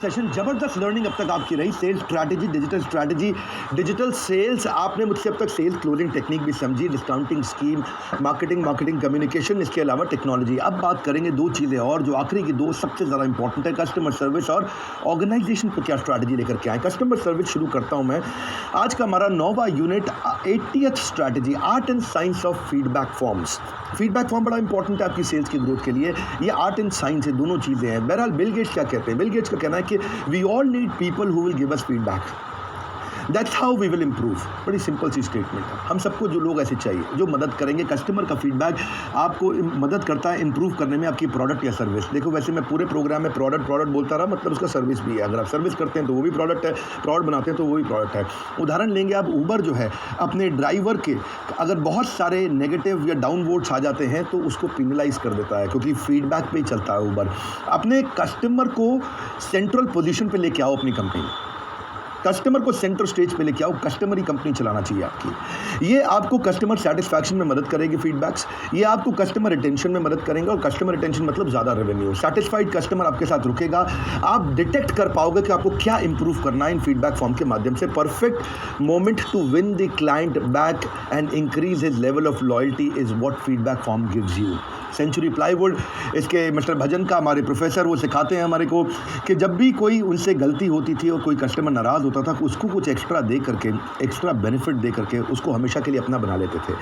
Session जबरदस्त learning अब तक आपकी रही। Sales strategy, digital sales. आपने मुझसे अब तक सेल्स क्लोजिंग टेक्निक भी समझी, डिस्काउंटिंग स्कीम, मार्केटिंग कम्युनिकेशन, इसके अलावा टेक्नोलॉजी। अब बात करेंगे दो चीज़ें और जो आखिरी की दो सबसे ज़्यादा इंपॉर्टेंट है, कस्टमर सर्विस और ऑर्गेनाइजेशन को क्या स्ट्रैटेजी लेकर के आए। कस्टमर सर्विस शुरू करता हूँ मैं। आज का हमारा 9वां unit 80th strategy, art and science of feedback forms. Feedback form बड़ा इंपॉर्टेंट है आपकी सेल्स की ग्रोथ के लिए। ये आर्ट एंड साइंस है, दोनों चीज़ें हैं। बहरहाल बिल गेट्स क्या कहते हैं? बिल गेट्स का कहना है कि we all need people who will give us feedback, that's how we will improve. बड़ी सिंपल सी स्टेटमेंट है। हम सबको जो लोग ऐसे चाहिए जो मदद करेंगे। कस्टमर का फीडबैक आपको मदद करता है इंप्रूव करने में आपकी प्रोडक्ट या सर्विस। देखो वैसे मैं पूरे प्रोग्राम में प्रोडक्ट बोलता रहा, मतलब उसका सर्विस भी है। अगर आप सर्विस करते हैं तो वो भी प्रोडक्ट है, प्रोडक्ट बनाते हैं तो वो भी प्रोडक्ट है। उदाहरण लेंगे आप, ऊबर जो है अपने ड्राइवर के अगर बहुत सारे नेगेटिव या डाउन वोट्स आ जाते हैं तो उसको पिनलाइज कर देता है, क्योंकि फीडबैक पे ही चलता है ऊबर। अपने कस्टमर को सेंट्रल पोजीशन पे लेके आओ अपनी कंपनी में, कस्टमर को सेंटर स्टेज पे लेके आओ। कस्टमर ही कंपनी चलाना चाहिए आपकी। ये आपको कस्टमर सेटिस्फैक्शन में मदद करेगी फीडबैक्स। ये आपको कस्टमर रिटेंशन में मदद करेंगे, और कस्टमर रिटेंशन मतलब ज़्यादा रेवेन्यू। सेटिस्फाइड कस्टमर आपके साथ रुकेगा। आप डिटेक्ट कर पाओगे कि आपको क्या इंप्रूव करना है इन फीडबैक फॉर्म के माध्यम से। Perfect moment to win the client back and increase his level of loyalty is what feedback form gives you. Century plywood, इसके मिस्टर भजन का हमारे प्रोफेसर, वो सिखाते हैं हमारे को कि जब भी कोई उनसे गलती होती थी और कोई कस्टमर नाराज़ होता था, उसको कुछ एक्स्ट्रा दे करके, एक्स्ट्रा बेनिफिट दे करके उसको हमेशा के लिए अपना बना लेते थे।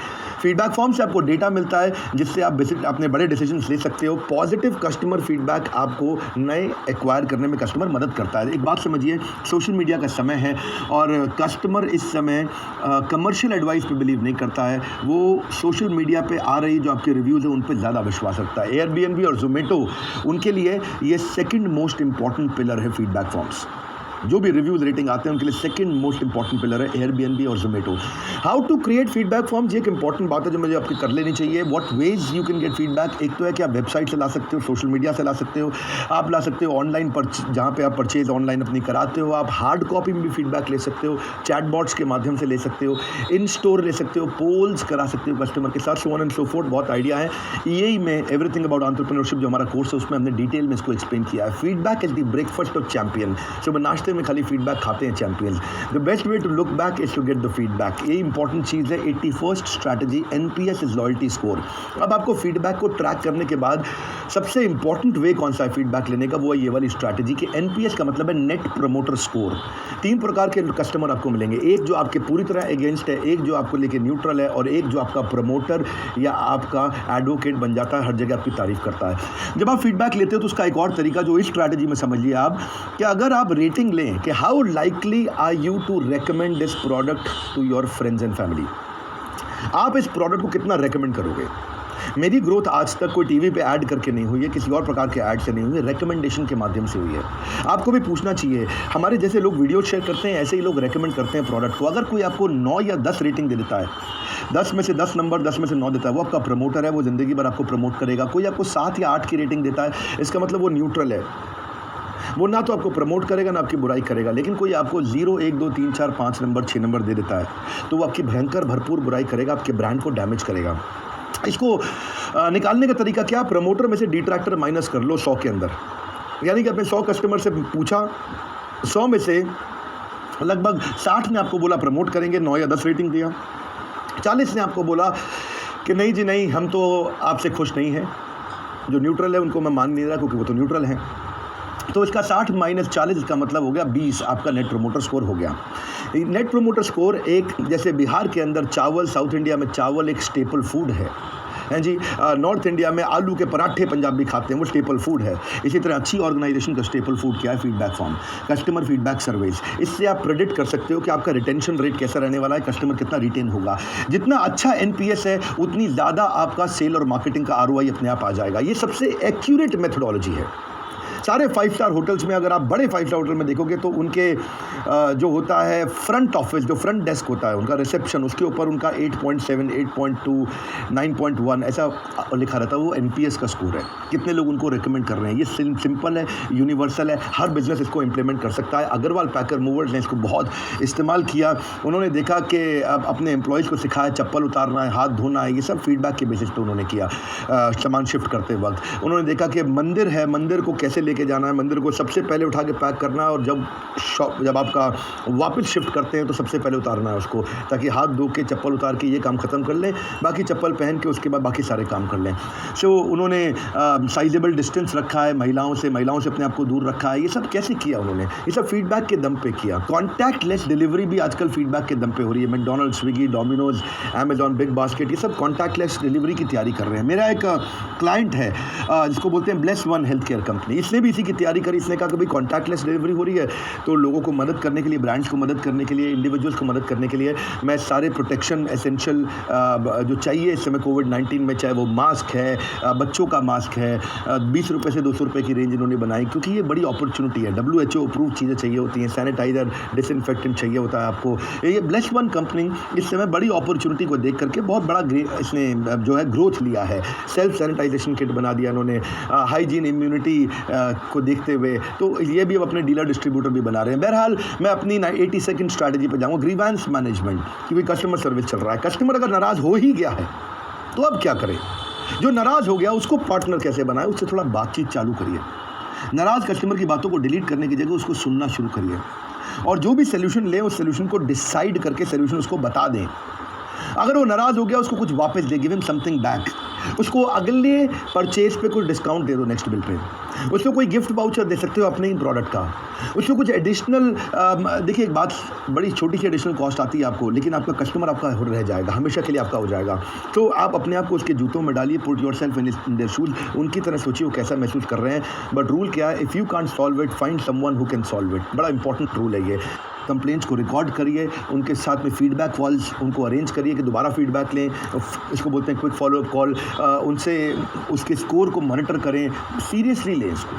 फीडबैक फॉर्म से आपको डेटा मिलता है जिससे आप अपने बड़े डिसीजंस ले सकते हो। पॉजिटिव कस्टमर फीडबैक आपको नए एक्वायर करने में कस्टमर मदद करता है। एक बात समझिए, सोशल मीडिया का समय है और कस्टमर इस समय कमर्शियल एडवाइस पे बिलीव नहीं करता है। वो सोशल मीडिया पे आ रही जो आपके रिव्यूज़ हैं उन पे ज़्यादा विश्वास रखता है। एयरबीएनबी और जोमेटो, उनके लिए ये सेकंड मोस्ट इंपॉर्टेंट पिलर है फीडबैक फॉर्म्स। जो भी रिव्यूज रेटिंग आते हैं उनके लिए सेकंड मोस्ट इंपॉर्टेंट पिलर है एयरबीएनबी और Zomato. How to create feedback forms, ये एक इंपॉर्टेंट बात है जो मुझे आपकी कर लेनी चाहिए। What ways you can get feedback. एक तो है कि आप वेबसाइट से ला सकते हो, सोशल मीडिया से ला सकते हो, आप ला सकते हो ऑनलाइन जहाँ पे आप परचेज ऑनलाइन अपनी कराते हो। आप हार्ड कॉपी में भी फीडबैक ले सकते हो, चैटबॉट्स के माध्यम से ले सकते हो, इन स्टोर ले सकते हो, पोल्स करा सकते हो कस्टमर के साथ, so on and so fourth. बहुत आइडिया है। यही मैं एवरीथिंग अबाउट एंटरप्रेन्योरशिप जो हमारा कोर्स है उसमें हमने डिटेल में इसको एक्सप्लेन किया है। Feedback is the breakfast of champion. सुबह नाश्ते में खाली फीडबैक खाते हैं champions. The best way to look back is to get the feedback. ये इंपॉर्टेंट चीज़ है। 81st strategy, NPS is loyalty score. अब आपको फीडबैक को ट्रैक करने के बाद सबसे इंपॉर्टेंट वे कौन सा है फीडबैक लेने का, वो है ये वाली स्ट्रैटेजी कि एनपीएस का मतलब है नेट प्रमोटर स्कोर। 3 प्रकार के कस्टमर आपको मिलेंगे, एक जो आपके पूरी तरह अगेंस्ट है, एक जो आपको लेके न्यूट्रल है, और एक जो आपका प्रमोटर या आपका एडवोकेट बन जाता है, हर जगह आपकी तारीफ करता है। जब आप फीडबैक लेते हो तो उसका एक और तरीका जो इस स्ट्रैटेजी में समझ लिया आप, कि अगर आप रेटिंग लें कि how likely are you to recommend this product to your friends and family, आप इस प्रोडक्ट को कितना रेकमेंड करोगे। मेरी ग्रोथ आज तक कोई टीवी पे ऐड करके नहीं हुई है, किसी और प्रकार के ऐड से नहीं हुई है, रेकमेंडेशन के माध्यम से हुई है। आपको भी पूछना चाहिए। हमारे जैसे लोग वीडियो शेयर करते हैं, ऐसे ही लोग रेकमेंड करते हैं प्रोडक्ट को। अगर कोई आपको 9 या 10 रेटिंग दे देता है, 10 में से 10 नंबर, 10 में से 9 देता है, वो आपका प्रमोटर है, वो ज़िंदगी भर आपको प्रमोट करेगा। कोई आपको 7 या 8 की रेटिंग देता है, इसका मतलब वो न्यूट्रल है, वो ना तो आपको प्रमोट करेगा ना आपकी बुराई करेगा। लेकिन कोई आपको 0, 1, 2, 3, 4, 5 नंबर, 6 नंबर दे देता है, तो वो आपकी भयंकर भरपूर बुराई करेगा, आपके ब्रांड को डैमेज करेगा। इसको निकालने का तरीका क्या? प्रमोटर में से डिट्रैक्टर माइनस कर लो 100 के अंदर। यानी कि आपने 100 कस्टमर से पूछा, 100 में से लगभग 60 ने आपको बोला प्रमोट करेंगे, 9 या 10 रेटिंग दिया। 40 ने आपको बोला कि नहीं जी नहीं, हम तो आपसे खुश नहीं हैं। जो न्यूट्रल है उनको मैं मान नहीं रहा, क्योंकि वो तो न्यूट्रल हैं। तो इसका 60 माइनस 40 इसका मतलब हो गया 20, आपका नेट प्रमोटर स्कोर हो गया। नेट प्रमोटर स्कोर एक, जैसे बिहार के अंदर चावल, साउथ इंडिया में चावल एक स्टेपल फूड है जी। नॉर्थ इंडिया में आलू के पराठे पंजाबी खाते हैं, वो स्टेपल फूड है। इसी तरह अच्छी ऑर्गेनाइजेशन का स्टेपल फूड क्या है? Feedback form, customer feedback surveys. इससे आप प्रेडिक्ट कर सकते हो कि आपका रिटेंशन रेट कैसा रहने वाला है, कस्टमर कितना रिटेन होगा। जितना अच्छा एनपीएस है उतनी ज़्यादा आपका सेल और मार्केटिंग का आरओआई अपने आप आ जाएगा। ये सबसे एक्यूरेट मेथोडोलॉजी है। सारे 5 स्टार होटल्स में, अगर आप बड़े 5 स्टार होटल में देखोगे तो उनके जो होता है फ्रंट ऑफिस, जो फ्रंट डेस्क होता है उनका रिसेप्शन, उसके ऊपर उनका 8.7, 8.2, 9.1 ऐसा लिखा रहता है। वो एनपीएस का स्कोर है, कितने लोग उनको रिकमेंड कर रहे हैं। ये सिंपल है, यूनिवर्सल है, हर बिजनेस इसको इंप्लीमेंट कर सकता है। अग्रवाल पैकर मूवर्स ने इसको बहुत इस्तेमाल किया। उन्होंने देखा कि अब अपने एम्प्लॉयज़ को सिखाया चप्पल उतारना है, हाथ धोना है, ये सब फीडबैक के बेसिस पे उन्होंने किया। सामान शिफ्ट करते वक्त उन्होंने देखा कि मंदिर है, मंदिर को कैसे लेके जाना है, मंदिर को सबसे पहले उठा के पैक करना है, और जब आपका वापस शिफ्ट करते हैं तो सबसे पहले उतारना है उसको, ताकि हाथ धो के चप्पल उतार के ये काम ख़त्म कर लें, बाकी चप्पल पहन के उसके बाद बाकी सारे काम कर लें। सो उन्होंने साइजेबल डिस्टेंस रखा है महिलाओं से अपने आप को दूर रखा है। ये सब कैसे किया उन्होंने? ये सब फीडबैक के दम पे किया। कॉन्टैक्टलेस डिलीवरी भी आजकल फीडबैक के दम पे हो रही है। McDonald's, Swiggy, Domino's, Amazon, big basket, ये सब कॉन्टैक्टलेस डिलीवरी की तैयारी कर रहे हैं। मेरा एक क्लाइंट है जिसको बोलते हैं bless one health care company, इसने भी इसी की तैयारी करी। इसने कहा कि भाई कॉन्टैक्टलेस डिलीवरी हो रही है तो लोगों को मदद करने के लिए, ब्रांड्स को मदद करने के लिए, इंडिविजुअल्स को मदद करने के लिए मैं सारे प्रोटेक्शन एसेंशियल जो चाहिए इस समय कोविड-19 में, चाहे वो मास्क है, बच्चों का मास्क है, 20 रुपये से 200 रुपये की रेंज इन्होंने बनाई, क्योंकि ये बड़ी अपॉर्चुनिटी है। WHO अप्रूव चीज़ें चाहिए होती हैं, सैनिटाइज़र, डिसइंफेक्टेंट चाहिए होता है आपको। ये ब्लेस वन कंपनी इस समय बड़ी अपॉर्चुनिटी को देख करके बहुत बड़ा इसने जो है ग्रोथ लिया है। सेल्फ सैनिटाइजेशन किट बना दिया इन्होंने, हाइजीन, इम्यूनिटी को देखते हुए, तो ये भी अब अपने डीलर डिस्ट्रीब्यूटर भी बना रहे हैं। बहरहाल मैं अपनी 82nd स्ट्रैटेजी पर जाऊँगा, ग्रीवेंस मैनेजमेंट, क्योंकि कस्टमर सर्विस चल रहा है। कस्टमर अगर नाराज़ हो ही गया है तो अब क्या करें? जो नाराज़ हो गया उसको पार्टनर कैसे बनाए, उससे थोड़ा बातचीत चालू करिए। नाराज़ कस्टमर की बातों को डिलीट करने की जगह उसको सुनना शुरू करिए, और जो भी सोल्यूशन लें उस सोल्यूशन को डिसाइड करके सोल्यूशन उसको बता दें। अगर वो नाराज़ हो गया उसको कुछ वापस दे, गिव हिम समथिंग बैक। उसको अगले परचेज पे कुछ डिस्काउंट दे दो, नेक्स्ट बिल पे। उसको कोई गिफ्ट वाउचर दे सकते हो अपने ही प्रोडक्ट का। उसको कुछ एडिशनल, देखिए एक बात, बड़ी छोटी सी एडिशनल कॉस्ट आती है आपको, लेकिन आपका कस्टमर आपका रह जाएगा, हमेशा के लिए आपका हो जाएगा। तो आप अपने आप को उसके जूतों में डालिए, put yourself in their shoes, उनकी तरह सोचिए वो कैसा महसूस कर रहे हैं। बट रूल क्या है? If you can't solve it, find someone who can solve it. बड़ा इंपॉर्टेंट रूल है ये। कंप्लेंट्स को रिकॉर्ड करिए, उनके साथ में फीडबैक कॉल्स उनको अरेंज करिए कि दोबारा फीडबैक लें, इसको बोलते हैं क्विक फॉलोअप कॉल। उनसे उसके स्कोर को मॉनिटर करें, सीरियसली लें इसको,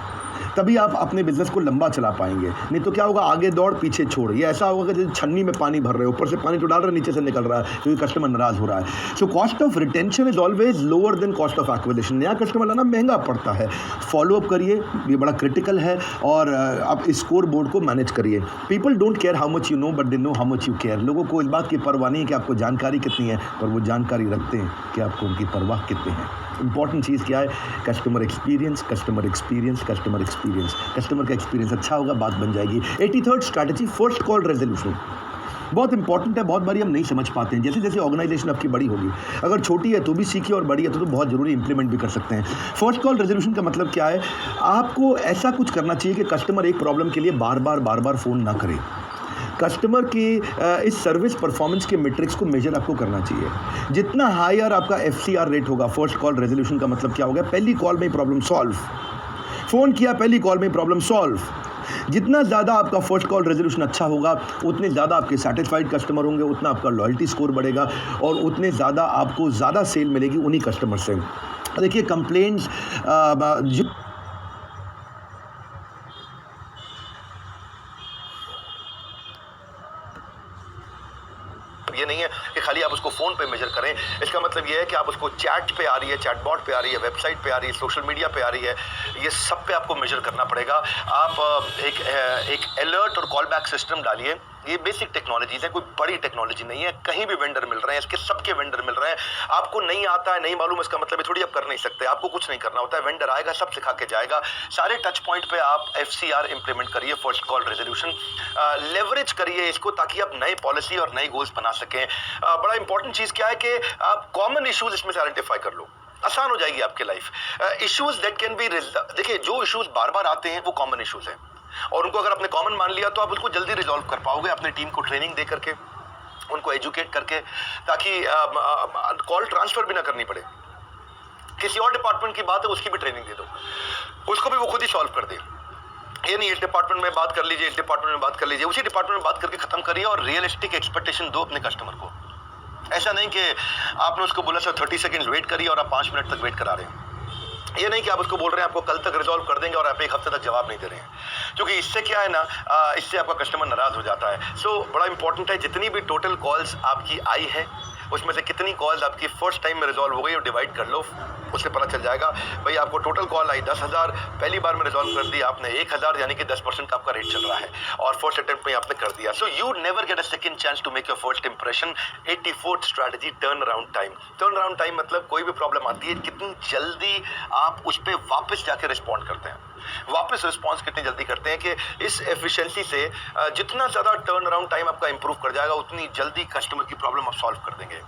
तभी आप अपने बिजनेस को लंबा चला पाएंगे। नहीं तो क्या होगा? आगे दौड़ पीछे छोड़। ये ऐसा होगा कि जैसे छन्नी में पानी भर रहे हो, ऊपर से पानी तो डाल रहे, नीचे से निकल रहा है क्योंकि कस्टमर नाराज़ हो रहा है। So cost of retention is always lower than cost of acquisition. नया कस्टमर लाना महंगा पड़ता है। फॉलोअप करिए, ये बड़ा क्रिटिकल है, और आप स्कोर बोर्ड को मैनेज करिए। People don't care how much you know, but they know how much you care. लोगों को इस बात की परवाह नहीं है कि आपको जानकारी कितनी है, पर वो जानकारी रखते हैं कि आपको उनकी परवाह कितनी है। इंपॉर्टेंट चीज़ क्या है? Customer experience, customer experience, customer experience. Customer का एक्सपीरियंस अच्छा होगा, बात बन जाएगी। 83rd strategy, first call resolution, बहुत इंपॉर्टेंट है। बहुत बारी हम नहीं समझ पाते हैं। जैसे जैसे ऑर्गेनाइजेशन आपकी बड़ी होगी, अगर छोटी है तो भी सीखिए, और बड़ी है तो बहुत ज़रूरी इंप्लीमेंट भी कर सकते हैं। फर्स्ट कॉल रेजोल्यूशन का मतलब क्या है? आपको ऐसा कुछ करना चाहिए कि कस्टमर एक प्रॉब्लम के लिए बार बार फ़ोन ना करे। कस्टमर की इस सर्विस परफॉर्मेंस के मैट्रिक्स को मेजर आपको करना चाहिए। जितना हायर आपका FCR रेट होगा, फर्स्ट कॉल रेजोल्यूशन का मतलब क्या हो गया? पहली कॉल में प्रॉब्लम सॉल्व। फ़ोन किया, पहली कॉल में प्रॉब्लम सॉल्व। जितना ज़्यादा आपका फर्स्ट कॉल रेजोल्यूशन अच्छा होगा, उतने ज़्यादा आपके सेटिस्फाइड कस्टमर होंगे, उतना आपका लॉयल्टी स्कोर बढ़ेगा, और उतने ज़्यादा आपको ज़्यादा सेल मिलेगी उन्हीं कस्टमर से। देखिए कंप्लेंट्स ये नहीं है कि खाली आप उसको फ़ोन पे मेजर करें। इसका मतलब ये है कि आप उसको चैट पे आ रही है, चैटबॉट पे आ रही है, वेबसाइट पे आ रही है, सोशल मीडिया पे आ रही है, ये सब पे आपको मेजर करना पड़ेगा। आप एक अलर्ट और कॉल बैक सिस्टम डालिए। ये बेसिक टेक्नोलॉजीज है, कोई बड़ी टेक्नोलॉजी नहीं है। कहीं भी वेंडर मिल रहे हैं, इसके सबके वेंडर मिल रहे हैं। आपको नहीं आता है, नहीं मालूम, इसका मतलब थोड़ी आप कर नहीं सकते। आपको कुछ नहीं करना होता है, वेंडर आएगा, सब सिखा के जाएगा। सारे टच पॉइंट पे आप FCR इंप्लीमेंट करिए, फर्स्ट कॉल रेजोल्यूशन, लेवरेज करिए इसको, ताकि आप नई पॉलिसी और नई गोल्स बना सकें। बड़ा इंपॉर्टेंट चीज़ क्या है कि आप कॉमन इशूज इसमें से आइडेंटिफाई कर लो, आसान हो जाएगी आपकी life. Issues that can be, देखिए जो इश्यूज बार बार आते हैं वो कॉमन इश्यूज हैं, और उनको अगर आपने कॉमन मान लिया तो आप उसको जल्दी रिजॉल्व कर पाओगे अपने टीम को ट्रेनिंग दे करके, उनको एजुकेट करके, ताकि कॉल ट्रांसफर भी ना करनी पड़े। किसी और डिपार्टमेंट की बात है, उसकी भी ट्रेनिंग दे दो, उसको भी वो खुद ही सॉल्व कर दे। ये नहीं इस डिपार्टमेंट में बात कर लीजिए, इस डिपार्टमेंट में बात कर लीजिए, उसी डिपार्टमेंट में बात करके खत्म करिए, और रियलिस्टिक एक्सपेक्टेशन दो अपने कस्टमर को। ऐसा नहीं कि आपने उसको बोला सर 30 सेकंड वेट करिए और आप 5 मिनट तक वेट करा रहे हैं। ये नहीं कि आप उसको बोल रहे हैं आपको कल तक रिजॉल्व कर देंगे और आप 1 हफ्ते तक जवाब नहीं दे रहे हैं, क्योंकि इससे क्या है ना, इससे आपका कस्टमर नाराज हो जाता है। सो बड़ा इंपॉर्टेंट है, जितनी भी टोटल कॉल्स आपकी आई है उसमें से कितनी कॉल्स आपकी फर्स्ट टाइम में रिजॉल्व हो गई, और डिवाइड कर लो, उससे पता चल जाएगा। भाई आपको टोटल कॉल आई 10,000, पहली बार में रिजॉल्व कर दिया आपने 1,000, यानी कि 10% का आपका रेट चल रहा है, और फर्स्ट अटेम्प्ट में आपने कर दिया। So you never get a second chance to make your first impression. 84th strategy, turn around time. Turn around time मतलब कोई भी प्रॉब्लम आती है, कितनी जल्दी आप उस पर वापस जाके रिस्पॉन्ड करते हैं। वापस रिस्पॉन्स कितनी जल्दी करते हैं कि इस एफिशिएंसी से जितना ज़्यादा टर्न अराउंड टाइम आपका इंप्रूव कर जाएगा उतनी जल्दी कस्टमर की प्रॉब्लम आप सॉल्व कर देंगे।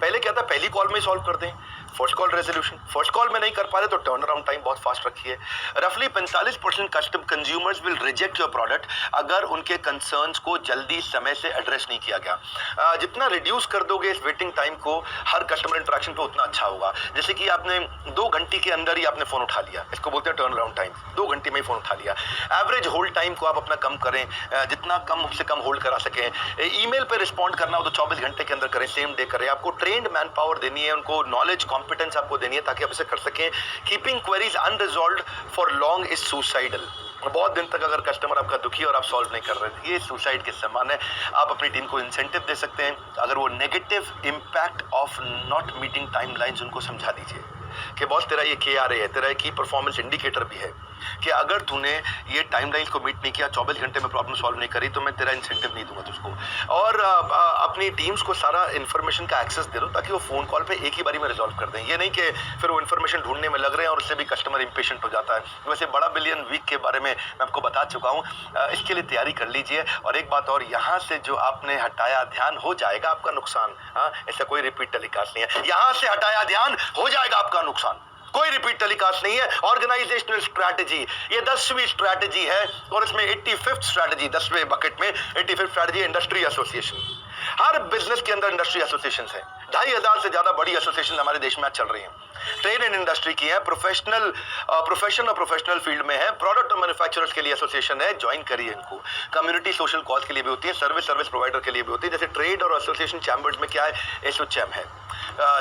पहले क्या था, पहली कॉल में सॉल्व कर दें, first call resolution. First call में नहीं कर पा रहे तो टर्न अराउंड टाइम बहुत फास्ट रखिए। रफली 45% customer consumers will reject your product अगर उनके कंसर्न्स को जल्दी समय से एड्रेस नहीं किया गया। जितना रिड्यूस कर दोगे इस वेटिंग टाइम को हर कस्टमर इंटरेक्शन पे उतना अच्छा होगा। जैसे कि आपने 2 घंटे के अंदर ही आपने फोन उठा लिया, इसको बोलते हैं टर्न अराउंड टाइम। 2 घंटे में ही फोन उठा लिया। एवरेज होल्ड टाइम को आप अपना कम करें, जितना कम से कम होल्ड करा सकें। ईमेल पे रिस्पॉन्ड करना हो तो 24 घंटे के अंदर करें, सेम डे करें। आपको ट्रेंड मैन पावर देनी है, उनको नॉलेज कॉम्पिटेंस आपको देनी है ताकि आप इसे कर सकें। Keeping queries unresolved for long is suicidal. बहुत दिन तक अगर कस्टमर आपका दुखी और आप सॉल्व नहीं कर रहे, ये सुसाइड के समान है। आप अपनी टीम को इंसेंटिव दे सकते हैं। अगर वो negative impact of not meeting timelines उनको समझा दीजिए कि बॉस तेरा ये KRA है, तेरा की परफॉर्मेंस इंडिकेटर भी है कि अगर तूने ये टाइमलाइन को मीट नहीं किया, 24 घंटे में प्रॉब्लम सॉल्व नहीं करी तो मैं तेरा इंसेंटिव नहीं दूंगा तुझको। और अपनी टीम्स को सारा इन्फॉर्मेशन का एक्सेस दे दो ताकि वो फोन कॉल पे एक ही बारी में रिजॉल्व कर दें। ये नहीं कि फिर वो इन्फॉर्मेशन ढूंढने में लग रहे हैं और उससे भी कस्टमर इम्पेशेंट हो जाता है। वैसे बड़ा बिलियन वीक के बारे में मैं आपको बता चुका हूँ, इसके लिए तैयारी कर लीजिए। और एक बात और, यहाँ से जो आपने हटाया ध्यान हो जाएगा आपका नुकसान। हाँ, ऐसा कोई रिपीट टेलीकास्ट नहीं है। यहाँ से हटाया ध्यान हो जाएगा आपका नुकसान, कोई रिपीट टेलीकास्ट नहीं है। ऑर्गेनाइजेशनल स्ट्रैटेजी, ये 10वीं स्ट्रैटेजी है और इसमें 85th स्ट्रैटेजी, 10वें बकेट में 85th स्ट्रैटेजी इंडस्ट्री एसोसिएशन। हर बिजनेस के अंदर इंडस्ट्री एसोसिएशन है। 2500 से ज्यादा बड़ी एसोसिएशन हमारे देश में आज चल रही हैं। ट्रेड एंड इंडस्ट्री की है, प्रोफेशन और प्रोफेशनल फील्ड में है, प्रोडक्ट और मैन्युफैक्चरर्स के लिए एसोसिएशन है, ज्वाइन करिए इनको। कम्युनिटी सोशल कॉज के लिए भी होती है, सर्विस प्रोवाइडर के लिए भी होती है। जैसे ट्रेड और एसोसिएशन चैम्बर्स में क्या है, एसोचैम है,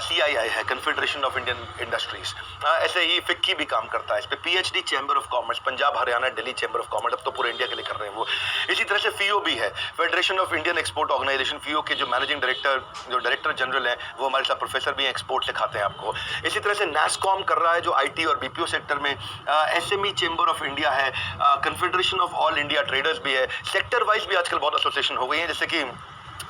CII है, कन्फेडरेशन ऑफ इंडियन इंडस्ट्रीज। ऐसे ही फिक्की भी काम करता है इस पे, PhD chamber of commerce, Punjab Haryana Delhi chamber of commerce, अब तो पूरे इंडिया के लिए कर रहे हैं वो। इसी तरह से FIO भी है, federation of Indian export organisation. FIO के जो मैनेजिंग डायरेक्टर, जो डायरेक्टर जनरल है, वो हमारे साथ प्रोफेसर भी हैं, एक्सपोर्ट सिखाते हैं आपको। इसी तरह से NASSCOM कर रहा है जो IT और BPO सेक्टर में। SME चैम्बर ऑफ इंडिया है, confederation of all India traders भी है। सेक्टर वाइज भी आजकल बहुत एसोसिएशन हो गई हैं, जैसे कि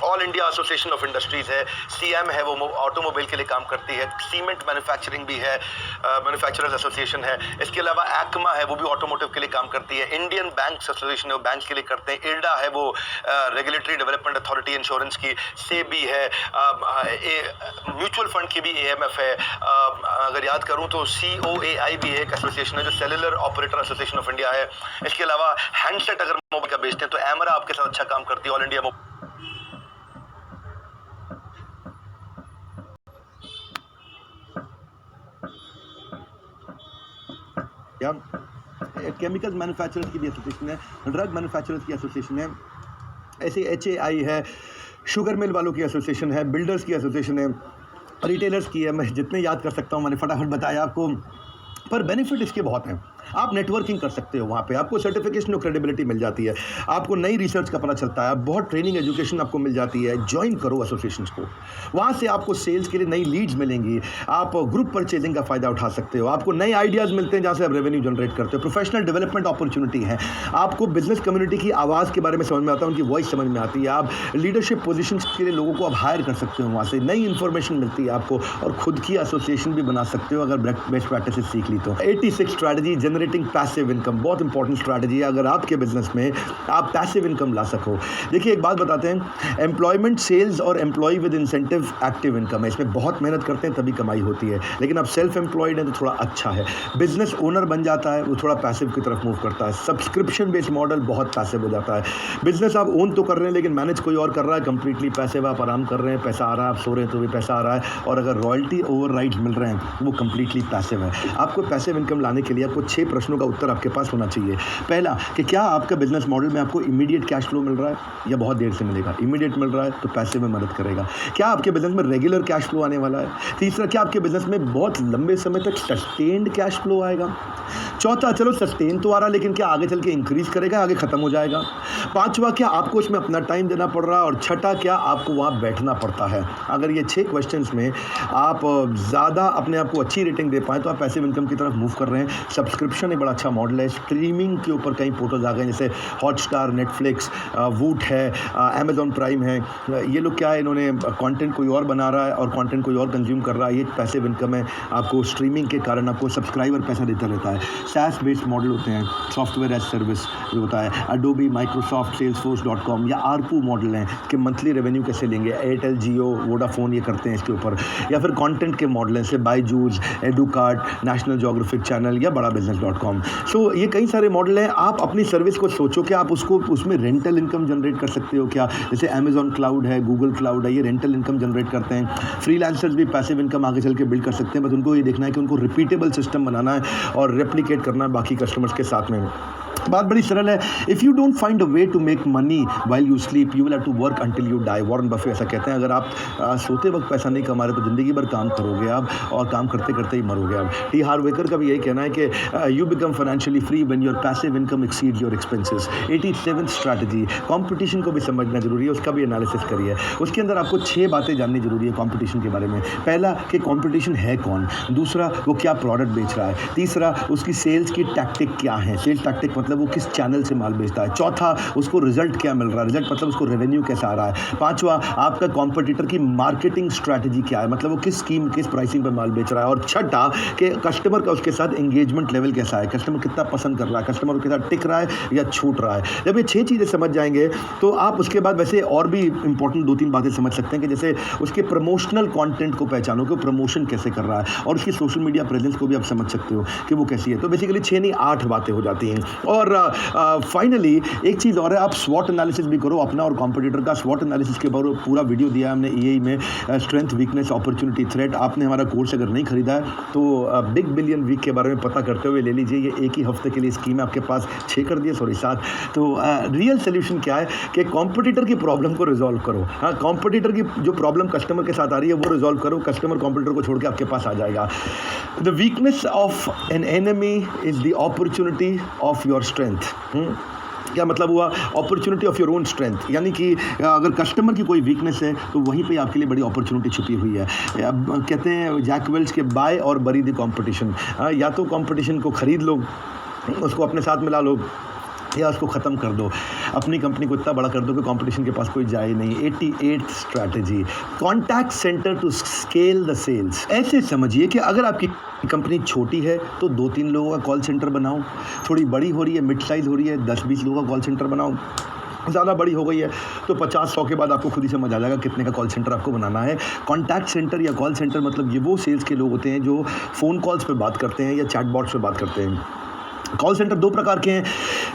all India association of industries है, CM है, वो ऑटोमोबाइल के लिए काम करती है। सीमेंट मैन्युफैक्चरिंग भी है, मैन्युफैक्चरर्स एसोसिएशन है। इसके अलावा ACMA है, वो भी ऑटोमोटिव के लिए काम करती है। इंडियन बैंक्स एसोसिएशन है, वो बैंक्स के लिए करते हैं। IRDA है, वो रेगुलेटरी डेवलपमेंट अथॉरिटी इंश्योरेंस की। SEBI है, म्यूचुअल फंड की भी AMF है। अगर याद करूं तो COAI भी एक एसोसिएशन है जो cellular operator association of India है। इसके अलावा हैंडसेट अगर मोबाइल का बेचते हैं तो एमरा आपके साथ अच्छा काम करती है, ऑल इंडिया। केमिकल मैन्युफैक्चरर्स की भी एसोसिएशन है, ड्रग मैन्युफैक्चरर्स की एसोसिएशन है, ऐसे HAI है, शुगर मिल वालों की एसोसिएशन है, बिल्डर्स की एसोसिएशन है, रिटेलर्स की है। मैं जितने याद कर सकता हूँ मैंने फटाफट बताया आपको, पर बेनिफिट इसके बहुत हैं। आप नेटवर्किंग कर सकते हो वहाँ पे, आपको सर्टिफिकेशन और क्रेडिबिलिटी मिल जाती है, आपको नई रिसर्च का पता चलता है, बहुत ट्रेनिंग एजुकेशन आपको मिल जाती है। ज्वाइन करो एसोसिएशंस को, वहाँ से आपको सेल्स के लिए नई लीड्स मिलेंगी, आप ग्रुप परचेजिंग का फ़ायदा उठा सकते हो, आपको नए आइडियाज़ मिलते हैं जहाँ से आप रेवेन्यू जनरेट करते हो, प्रोफेशनल डेवलपमेंट अपॉर्चुनिटी है, आपको बिजनेस कम्युनिटी की आवाज़ के बारे में समझ में आता है, उनकी वॉइस समझ में आती है, आप लीडरशिप पोजीशन के लिए लोगों को आप हायर कर सकते हो, वहाँ से नई इन्फॉर्मेशन मिलती है आपको, और खुद की एसोसिएशन भी बना सकते हो अगर बेस्ट प्रैक्टिसेस सीख ली तो। 86 स्ट्रैटेजी, जनरेटिंग पैसिव इनकम, बहुत इंपॉर्टेंट स्ट्रैटेजी है अगर आपके बिजनेस में आप पैसिव इनकम ला सको। देखिए एक बात बताते हैं, एम्प्लॉयमेंट, सेल्स और employ with incentive active income है, इसमें बहुत मेहनत करते हैं तभी कमाई होती है। लेकिन आप सेल्फ एम्प्लॉयड हैं तो थोड़ा अच्छा है, बिजनेस ओनर बन जाता है वो थोड़ा पैसिव की तरफ मूव करता है। सब्सक्रिप्शन बेस्ड मॉडल बहुत पैसिव हो जाता है। बिजनेस आप ओन तो कर रहे हैं लेकिन मैनेज कोई और कर रहा है, कंप्लीटली पैसिव, आप आराम कर रहे हैं, पैसा आ रहा है, आप सो रहे हैं तो भी पैसा आ रहा है, और अगर रॉयल्टी ओवरराइड्स मिल रहे हैं वो कंप्लीटली पैसिव है। आपको पैसिव इनकम लाने के लिए आपको 6 प्रश्नों का उत्तर आपके पास होना चाहिए। पहला, कि क्या आपका बिजनेस मॉडल में आपको इमीडिएट कैश फ्लो मिल रहा है या बहुत देर से मिलेगा? इमीडिएट मिल रहा है तो पैसे में मदद करेगा। क्या आपके बिजनेस में रेगुलर कैश फ्लो आने वाला है? तीसरा, क्या आपके बिजनेस में बहुत लंबे समय तक सस्टेन्ड कैश फ्लो आएगा? चौथा, चलो सस्टेन तो आ रहा है लेकिन क्या आगे चल के इंक्रीज करेगा, आगे खत्म हो जाएगा? पांचवा, क्या आपको इसमें अपना टाइम देना पड़ रहा है? और छठा, क्या आपको वहाँ बैठना पड़ता है? अगर ये 6 क्वेश्चंस में आप ज़्यादा अपने आप को अच्छी रेटिंग दे पाएँ तो आप पैसिव इनकम की तरफ मूव कर रहे हैं। सब्सक्रिप्शन सब्सक्रिप्शन एक बड़ा अच्छा मॉडल है। स्ट्रीमिंग के ऊपर कई पोर्टल्स आ गए जैसे हॉटस्टार, नेटफ्लिक्स, वूट है, अमेज़ॉन प्राइम है। ये लोग क्या है, इन्होंने कंटेंट कोई और बना रहा है और कंटेंट कोई और कंज्यूम कर रहा है, ये पैसिव इनकम है। आपको स्ट्रीमिंग के कारण आपको सब्सक्राइबर पैसा देता रहता है। SaaS बेस्ड मॉडल होते हैं, सॉफ्टवेयर एज सर्विस जो होता है, अडोबी, माइक्रोसॉफ्ट, सेल्सफोर्स.com, या आरपू मॉडल हैं कि मंथली रेवेन्यू कैसे लेंगे, एयरटेल, जियो, वोडाफोन ये करते हैं इसके ऊपर। या फिर कंटेंट के मॉडल हैं जैसे बायजूस, एडुकार्ट, नेशनल ज्योग्राफिक चैनल या बड़ा बिजनेस.com। सो ये कई सारे मॉडल हैं। आप अपनी सर्विस को सोचो कि आप उसको उसमें रेंटल इनकम जनरेट कर सकते हो क्या। जैसे अमेज़ॉन क्लाउड है, गूगल क्लाउड है, ये रेंटल इनकम जनरेट करते हैं। फ्रीलांसर्स भी पैसिव इनकम आगे चल के बिल्ड कर सकते हैं, बस उनको ये देखना है कि उनको रिपीटेबल सिस्टम बनाना है और रेप्लिकेट करना है बाकी कस्टमर्स के साथ में। बात बड़ी सरल है। If you don't find a way to make money while you sleep, you will have to work until you die. Warren Buffett ऐसा कहते हैं, अगर आप सोते वक्त पैसा नहीं कमा रहे तो ज़िंदगी भर काम करोगे आप, और काम करते करते ही मरोगे आप। टी हार्वेकर का भी यही कहना है कि you become financially free when your passive income exceeds your expenses. 87th strategy, competition को भी समझना जरूरी है, उसका भी एनालिसिस करिए। उसके अंदर आपको 6 बातें जाननी जरूरी है कंपटीशन के बारे में। पहला कि कंपटीशन है कौन, दूसरा वो क्या प्रोडक्ट बेच रहा है, तीसरा उसकी सेल्स की टैक्टिक क्या है, सेल्स टैक्टिक मतलब वो किस चैनल से माल बेचता है, चौथा उसको रिजल्ट क्या मिल रहा है, रिजल्ट मतलब उसको रेवेन्यू कैसा आ रहा है, पांचवा आपका कॉम्पिटिटर की मार्केटिंग स्ट्रैटेजी क्या है, मतलब वो किस स्कीम किस प्राइसिंग पे माल बेच रहा है, और छठा कि कस्टमर का उसके साथ एंगेजमेंट लेवल कैसा है, कस्टमर कितना पसंद कर रहा है, कस्टमर उसके साथ टिक रहा है या छूट रहा है। जब ये 6 चीज़ें समझ जाएंगे तो आप उसके बाद वैसे और भी इंपॉर्टेंट 2-3 बातें समझ सकते हैं कि जैसे उसके प्रमोशनल कंटेंट को पहचानो कि प्रमोशन कैसे कर रहा है, और उसकी सोशल मीडिया प्रेजेंस को भी आप समझ सकते हो कि वो कैसी है। तो बेसिकली 6 नहीं 8 बातें हो जाती हैं। और फाइनली एक चीज़ और है, आप स्वॉट एनालिसिस भी करो अपना और कॉम्पिटिटर का। स्वॉट एनालिसिस के बारे में पूरा वीडियो दिया है हमने EAE में, स्ट्रेंथ, वीकनेस, अपॉर्चुनिटी, थ्रेट। आपने हमारा कोर्स अगर नहीं खरीदा है तो बिग बिलियन वीक के बारे में पता करते हुए ले लीजिए। ये एक ही हफ्ते के लिए स्कीम है, आपके पास 6 कर दिए, सॉरी 7। तो रियल सोल्यूशन क्या है कि कॉम्पिटिटर की प्रॉब्लम को रिजॉल्व करो। हाँ, कॉम्पिटिटर की जो प्रॉब्लम कस्टमर के साथ आ रही है वो रिजॉल्व करो, कस्टमर कॉम्पिटिटर को छोड़ के आपके पास आ जाएगा। The weakness of an enemy is the opportunity of your strength. क्या मतलब हुआ, opportunity of your own strength, यानी कि अगर कस्टमर की कोई वीकनेस है तो वहीं पे आपके लिए बड़ी अपॉर्चुनिटी छुपी हुई है। कहते हैं जैक वेल्च के बाय और बरी द कंपटीशन। या तो कंपटीशन को खरीद लो, उसको अपने साथ मिला लो, या उसको ख़त्म कर दो, अपनी कंपनी को इतना बड़ा कर दो कि कंपटीशन के पास कोई जाए नहीं। 88th strategy, contact centre to scale the sales. ऐसे समझिए कि अगर आपकी कंपनी छोटी है तो 2-3 लोगों का कॉल सेंटर बनाओ, थोड़ी बड़ी हो रही है, मिड साइज़ हो रही है, 10-20 लोगों का कॉल सेंटर बनाओ, ज़्यादा बड़ी हो गई है तो 50-100 के बाद आपको खुद ही समझ आ जाएगा कितने का कॉल सेंटर आपको बनाना है। कॉन्टैक्ट सेंटर या कॉल सेंटर मतलब ये वो सेल्स के लोग होते हैं जो फ़ोन कॉल्स पे बात करते हैं या चैटबॉट्स पे बात करते हैं। कॉल सेंटर 2 प्रकार के हैं,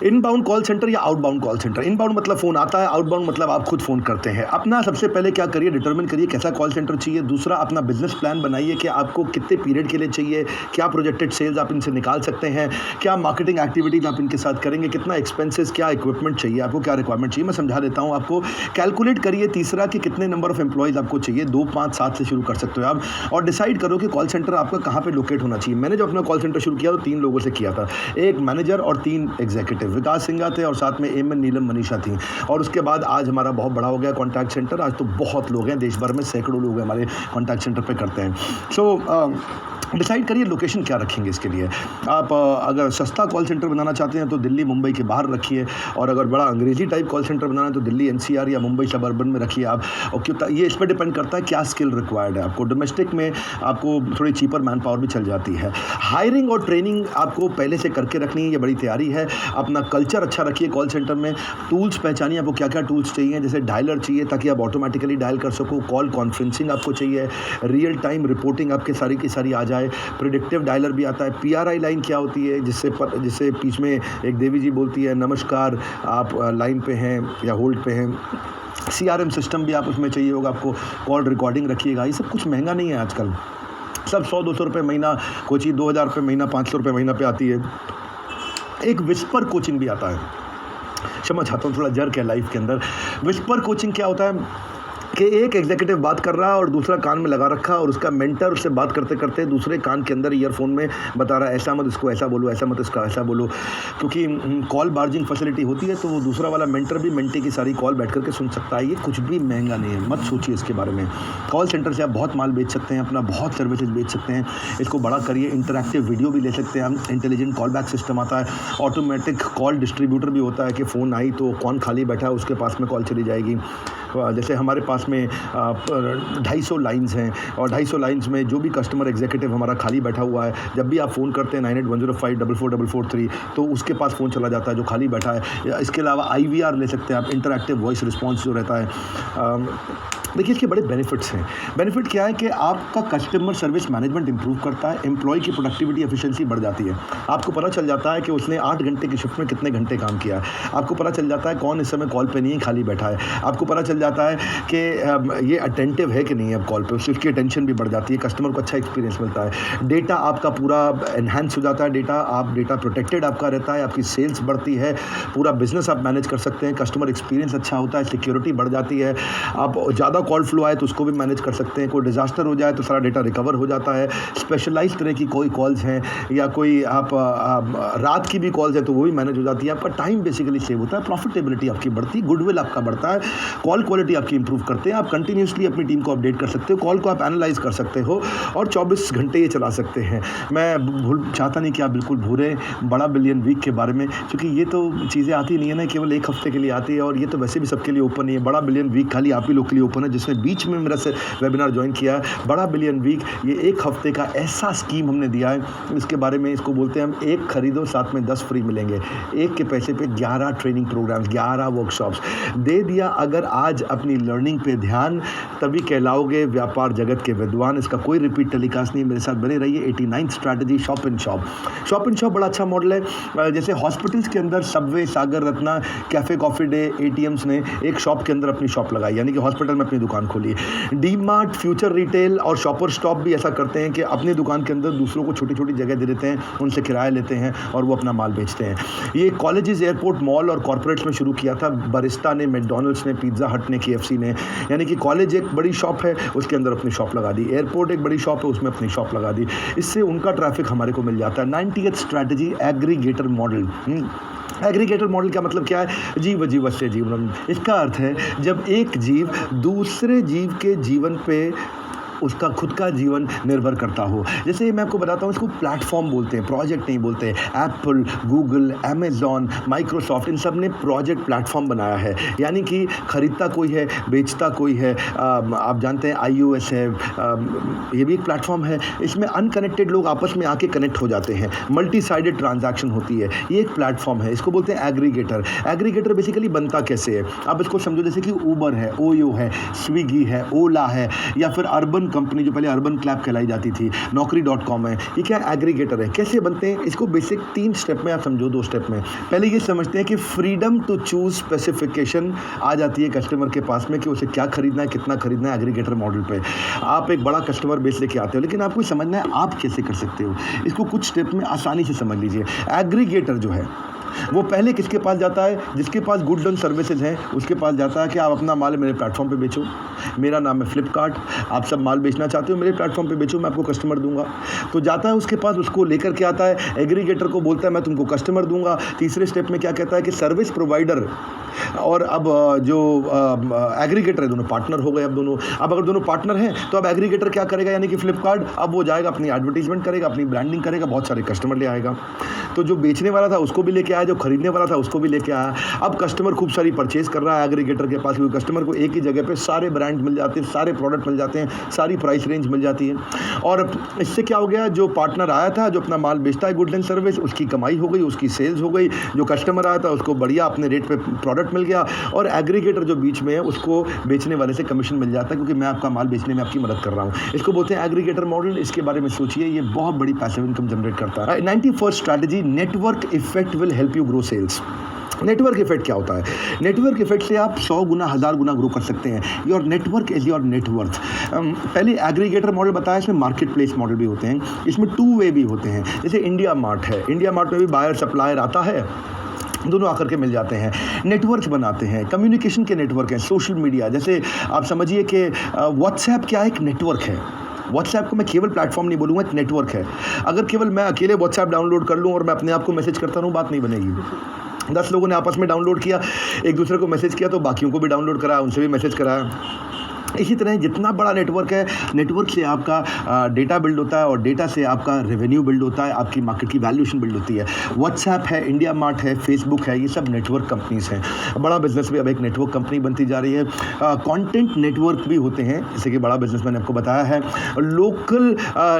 इनबाउंड कॉल सेंटर या आउटबाउंड कॉल सेंटर। इनबाउंड मतलब फ़ोन आता है, आउटबाउंड मतलब आप खुद फ़ोन करते हैं। अपना सबसे पहले क्या करिए, डिटरमिन करिए कैसा कॉल सेंटर चाहिए। दूसरा, अपना बिजनेस प्लान बनाइए कि आपको कितने पीरियड के लिए चाहिए, क्या प्रोजेक्टेड सेल्स आप इनसे निकाल सकते हैं, क्या मार्केटिंग एक्टिविटीज आप इनके साथ करेंगे, कितना एक्सपेंसेस, क्या इक्विपमेंट चाहिए आपको, क्या रिक्वायरमेंट चाहिए। मैं समझा देता हूँ आपको। कैलकुलेट करिए तीसरा कि कितने नंबर ऑफ एम्प्लॉयज़ आपको चाहिए, 2, 5, 7 से शुरू कर सकते हो आप। और डिसाइड करो कि कॉल सेंटर आपका कहाँ पर लोकेट होना चाहिए। मैंने जब अपना कॉल सेंटर शुरू किया तो 3 लोगों से किया था, एक मैनेजर और 3 एग्जीक्यूटिव, विकास सिंघा थे और साथ में एमएन नीलम मनीषा थी। और उसके बाद आज हमारा बहुत बड़ा हो गया कॉन्टैक्ट सेंटर। आज तो बहुत लोग हैं, देश भर में सैकड़ों लोग हमारे कॉन्टैक्ट सेंटर पे करते हैं। सो डिसाइड करिए लोकेशन क्या रखेंगे इसके लिए। आप अगर सस्ता कॉल सेंटर बनाना चाहते हैं तो दिल्ली मुंबई के बाहर रखिए, और अगर बड़ा अंग्रेजी टाइप कॉल सेंटर बनाना है तो दिल्ली NCR या मुंबई सबअर्बन में रखिए आप। और क्यों, ये इस पर डिपेंड करता है क्या स्किल रिक्वायर्ड है आपको। डोमेस्टिक में आपको थोड़ी चीपर मैन पावर भी चल जाती है। हायरिंग और ट्रेनिंग आपको पहले से करके रखनी है, ये बड़ी तैयारी है। अपना कल्चर अच्छा रखिए कॉल सेंटर में। टूल्स पहचानिए आपको क्या क्या टूल्स चाहिए, जैसे डायलर चाहिए ताकि आप ऑटोमेटिकली डायल कर सको, कॉल कॉन्फ्रेंसिंग आपको चाहिए, रियल टाइम रिपोर्टिंग आपके सारी की सारी आ जाए, प्रिडिक्टिव डायलर भी आता है। PRI लाइन क्या होती है, जिससे बीच में एक देवी जी बोलती है नमस्कार आप लाइन पे हैं या होल्ड पे हैं। CRM सिस्टम भी आप उसमें चाहिए होगा आपको, कॉल रिकॉर्डिंग रखिएगा। ये सब कुछ महंगा नहीं है आजकल, सब 100-200 रुपये महीना, कोई चीज़ 2000 रुपये महीना, 500 रुपये महीना पे आती है। एक विस्पर कोचिंग भी आता है, क्षमा चाहता हूँ थोड़ा जर्क है लाइफ के अंदर। विस्पर कोचिंग क्या होता है कि एक एग्जीक्यूटिव बात कर रहा है और दूसरा कान में लगा रखा, और उसका मेंटर उससे बात करते करते दूसरे कान के अंदर ईयरफोन में बता रहा है ऐसा मत इसको ऐसा बोलो, ऐसा मत इसका ऐसा बोलो, क्योंकि कॉल बार्जिंग फैसिलिटी होती है, तो वो दूसरा वाला मेंटर भी मेंटी की सारी कॉल बैठ करके सुन सकता है। ये कुछ भी महंगा नहीं है, मत सोचिए इसके बारे में। कॉल सेंटर से आप बहुत माल बेच सकते हैं, अपना बहुत सर्विसेज बेच सकते हैं। इसको बड़ा करिए, इंटरैक्टिव वीडियो भी ले सकते हैं हम, इंटेलिजेंट कॉल बैक सिस्टम आता है, ऑटोमेटिक कॉल डिस्ट्रीब्यूटर भी होता है कि फ़ोन आई तो कौन खाली बैठा है उसके पास में कॉल चली जाएगी। जैसे हमारे पास में 250 लाइन्स हैं, और 250 लाइन्स में जो भी कस्टमर एग्जीक्यूटिव हमारा खाली बैठा हुआ है, जब भी आप फ़ोन करते हैं 9810544443, तो उसके पास फ़ोन चला जाता है जो खाली बैठा है। इसके अलावा IVR ले सकते हैं आप, इंटरैक्टिव वॉइस रिस्पॉन्स जो रहता है। देखिए इसके बड़े बेनिफिट्स हैं। बेनिफिट क्या है कि आपका कस्टमर सर्विस मैनेजमेंट इंप्रूव करता है, एम्प्लॉय की प्रोडक्टिविटी एफिशिएंसी बढ़ जाती है। आपको पता चल जाता है कि उसने 8 घंटे की शिफ्ट में कितने घंटे काम किया है। आपको पता चल जाता है कौन इस समय कॉल पे नहीं है, खाली बैठा है। आपको पता चल जाता है कि ये अटेंटिव है कि नहीं है अब कॉल पे, उसकी अटेंशन भी बढ़ जाती है, कस्टमर को अच्छा एक्सपीरियंस मिलता है। डेटा आपका पूरा एनहांस हो जाता है, डेटा प्रोटेक्टेड आपका रहता है, आपकी सेल्स बढ़ती है, पूरा बिजनेस आप मैनेज कर सकते हैं, कस्टमर एक्सपीरियंस अच्छा होता है, सिक्योरिटी बढ़ जाती है। आप ज़्यादा कॉल फ्लो आए तो उसको भी मैनेज कर सकते हैं, कोई डिजास्टर हो जाए तो सारा डेटा रिकवर हो जाता है। स्पेशलाइज तरह की कोई कॉल्स हैं या कोई आप रात की भी कॉल्स हैं तो वो भी मैनेज हो जाती है। आपका टाइम बेसिकली सेव होता है, प्रॉफिटेबिलिटी आपकी बढ़ती है, गुडविल आपका बढ़ता है, कॉल क्वालिटी आपकी इंप्रूव करते हैं। आप कंटिन्यूसली अपनी टीम को अपडेट कर सकते हो, कॉल को आप एनालाइज कर सकते हो और 24 घंटे ये चला सकते हैं। मैं चाहता नहीं कि आप बिल्कुल भूलें बड़ा बिलियन वीक के बारे में, क्योंकि ये तो चीज़ें आती नहीं है ना, केवल एक हफ्ते के लिए आती है, और ये तो वैसे भी सबके लिए ओपन नहीं है। बड़ा बिलियन वीक खाली आप ही लोग के लिए ओपन है, जिसमें बीच में मेरा से वेबिनार ज्वाइन किया है। बड़ा बिलियन वीक ये एक हफ्ते का ऐसा स्कीम हमने दिया है, इसके बारे में इसको बोलते हैं हम एक खरीदो साथ में 10 फ्री मिलेंगे। एक के पैसे पे 11 ट्रेनिंग प्रोग्राम्स, 11 वर्कशॉप्स दे दिया। अगर आज अपनी लर्निंग पे ध्यान, तभी कहलाओगे व्यापार जगत के विद्वान। इसका कोई रिपीट टेलीकास्ट नहीं, मेरे साथ बने रहिए। 89th strategy shop in shop. Shop in shop बड़ा अच्छा मॉडल है। जैसे हॉस्पिटल्स के अंदर Subway, Sagar Ratna, Cafe Coffee Day, ATMs ने एक शॉप के अंदर अपनी शॉप लगाई, यानी कि हॉस्पिटल में अपनी दुकान खोली। डी-मार्ट, फ्यूचर रिटेल और शॉपर स्टॉप भी ऐसा करते हैं कि अपनी दुकान के अंदर दूसरों को छोटी छोटी जगह दे देते हैं, उनसे किराया लेते हैं और वो अपना माल बेचते हैं। ये कॉलेजेस, एयरपोर्ट, मॉल और कॉर्पोरेट्स में शुरू किया था। बरिस्टा ने, मैकडॉनल्ड्स ने, पिज़्ज़ा हट ने, KFC ने। यानी कि कॉलेज एक बड़ी शॉप है, उसके अंदर अपनी शॉप लगा दी। एयरपोर्ट एक बड़ी शॉप है, उसमें अपनी शॉप लगा दी। इससे उनका ट्रैफिक हमारे को मिल जाता है। 90th strategy aggregator model. Aggregator model का मतलब क्या है? जीव जीवस्य जीवनम। इसका अर्थ है जब एक जीव दूसरे जीव के जीवन पे उसका खुद का जीवन निर्भर करता हो। जैसे मैं आपको बताता हूँ, इसको प्लेटफॉर्म बोलते हैं, प्रोजेक्ट नहीं बोलते। एप्पल, गूगल, अमेज़ॉन, माइक्रोसॉफ्ट, इन सब ने प्रोजेक्ट प्लेटफॉर्म बनाया है। यानी कि खरीदता कोई है, बेचता कोई है। आप जानते हैं iOS है, ये भी एक प्लेटफॉर्म है। इसमें अनकनेक्टेड लोग आपस में आके कनेक्ट हो जाते हैं, मल्टी साइडेड ट्रांजैक्शन होती है। ये एक प्लेटफॉर्म है, इसको बोलते हैं एग्रीगेटर। एग्रीगेटर बेसिकली बनता कैसे है? आप इसको समझो जैसे कि ऊबर है, ओयो है, स्विगी है, ओला है, या फिर अर्बन कंपनी जो पहले अर्बन क्लैब कहलाई जाती थी, नौकरी.com है। ये क्या एग्रीगेटर है? कैसे बनते हैं? इसको बेसिक 3 स्टेप में आप समझो, 2 स्टेप में। पहले ये समझते हैं कि फ्रीडम टू चूज स्पेसिफिकेशन आ जाती है कस्टमर के पास में कि उसे क्या खरीदना है, कितना खरीदना है। एग्रीगेटर मॉडल पे आप एक बड़ा कस्टमर बेस लेके आते हो, लेकिन आपको समझना है आप कैसे कर सकते हो। इसको कुछ स्टेप में आसानी से समझ लीजिए। एग्रीगेटर जो है वो पहले किसके पास जाता है? जिसके पास गुड्स एंड सर्विसेज हैं उसके पास जाता है कि आप अपना माल मेरे प्लेटफॉर्म पे बेचो। मेरा नाम है फ्लिपकार्ट, आप सब माल बेचना चाहते हो, मेरे प्लेटफॉर्म पे बेचो, मैं आपको कस्टमर दूंगा। तो जाता है उसके पास, उसको लेकर के आता है, एग्रीगेटर को बोलता है मैं तुमको कस्टमर दूंगा। तीसरे स्टेप में क्या कहता है कि सर्विस प्रोवाइडर और अब जो एग्रीगेटर है, दोनों पार्टनर हो गए। अब अगर दोनों पार्टनर हैं तो अब एग्रीगेटर क्या करेगा, यानी कि फ्लिपकार्ट, अब वो जाएगा अपनी एडवर्टीजमेंट करेगा, अपनी ब्रांडिंग करेगा, बहुत सारे कस्टमर ले आएगा। तो जो बेचने वाला था उसको भी लेके आया, जो खरीदने वाला था उसको भी लेके आया। अब कस्टमर खूब सारी परचेज कर रहा है एग्रीगेटर के पास, क्योंकि कस्टमर को एक ही जगह पे सारे ब्रांड मिल जाते हैं, सारे प्रोडक्ट मिल जाते हैं, सारी प्राइस रेंज मिल जाती है। और इससे क्या हो गया, जो पार्टनर आया था, जो अपना माल बेचता है गुड्स एंड सर्विस, उसकी कमाई हो गई, उसकी सेल्स हो गई। जो कस्टमर आया था उसको बढ़िया अपने रेट पे प्रोडक्ट मिल गया, और एग्रीगेटर जो बीच में है उसको बेचने वाले से कमीशन मिल जाता है, क्योंकि मैं आपका माल बेचने में आपकी मदद कर रहा हूँ। इसको बोलते हैं एग्रीगेटर मॉडल। इसके बारे में सोचिए, ये बहुत बड़ी पैसिव इनकम जनरेट करता है। 91st strategy network effect will help you grow sales. Network effect क्या होता है? नेटवर्क इफेक्ट से आप 100 गुना, 1000 गुना ग्रो कर सकते हैं। Your network is your net worth. पहले एग्रीगेटर मॉडल बताया, इसमें मार्केट प्लेस मॉडल भी होते हैं, इसमें 2 वे भी होते हैं। जैसे इंडिया मार्ट है, इंडिया मार्ट में भी बायर सप्लायर आता है, दोनों आकर के मिल जाते हैं, नेटवर्क बनाते हैं, कम्युनिकेशन के नेटवर्क हैं, सोशल मीडिया, जैसे आप समझिए कि व्हाट्सएप क्या एक नेटवर्क है। व्हाट्सएप को मैं केवल प्लेटफॉर्म नहीं बोलूँगा, एक नेटवर्क है। अगर केवल मैं अकेले व्हाट्सएप डाउनलोड कर लूँ और मैं अपने आप को मैसेज करता रहूँ, बात नहीं बनेगी। 10 लोगों ने आपस में डाउनलोड किया, एक दूसरे को मैसेज किया, तो बाकियों को भी डाउनलोड कराया, उनसे भी मैसेज कराया। इसी तरह जितना बड़ा नेटवर्क है, नेटवर्क से आपका डेटा बिल्ड होता है और डेटा से आपका रेवेन्यू बिल्ड होता है, आपकी मार्केट की वैल्यूएशन बिल्ड होती है। व्हाट्सएप है, इंडिया मार्ट है, फेसबुक है, ये सब नेटवर्क कंपनीज हैं। बड़ा बिजनेस भी अब एक नेटवर्क कंपनी बनती जा रही है। कंटेंट नेटवर्क भी होते हैं, जैसे कि बड़ा बिजनेस मैंने आपको बताया है। लोकल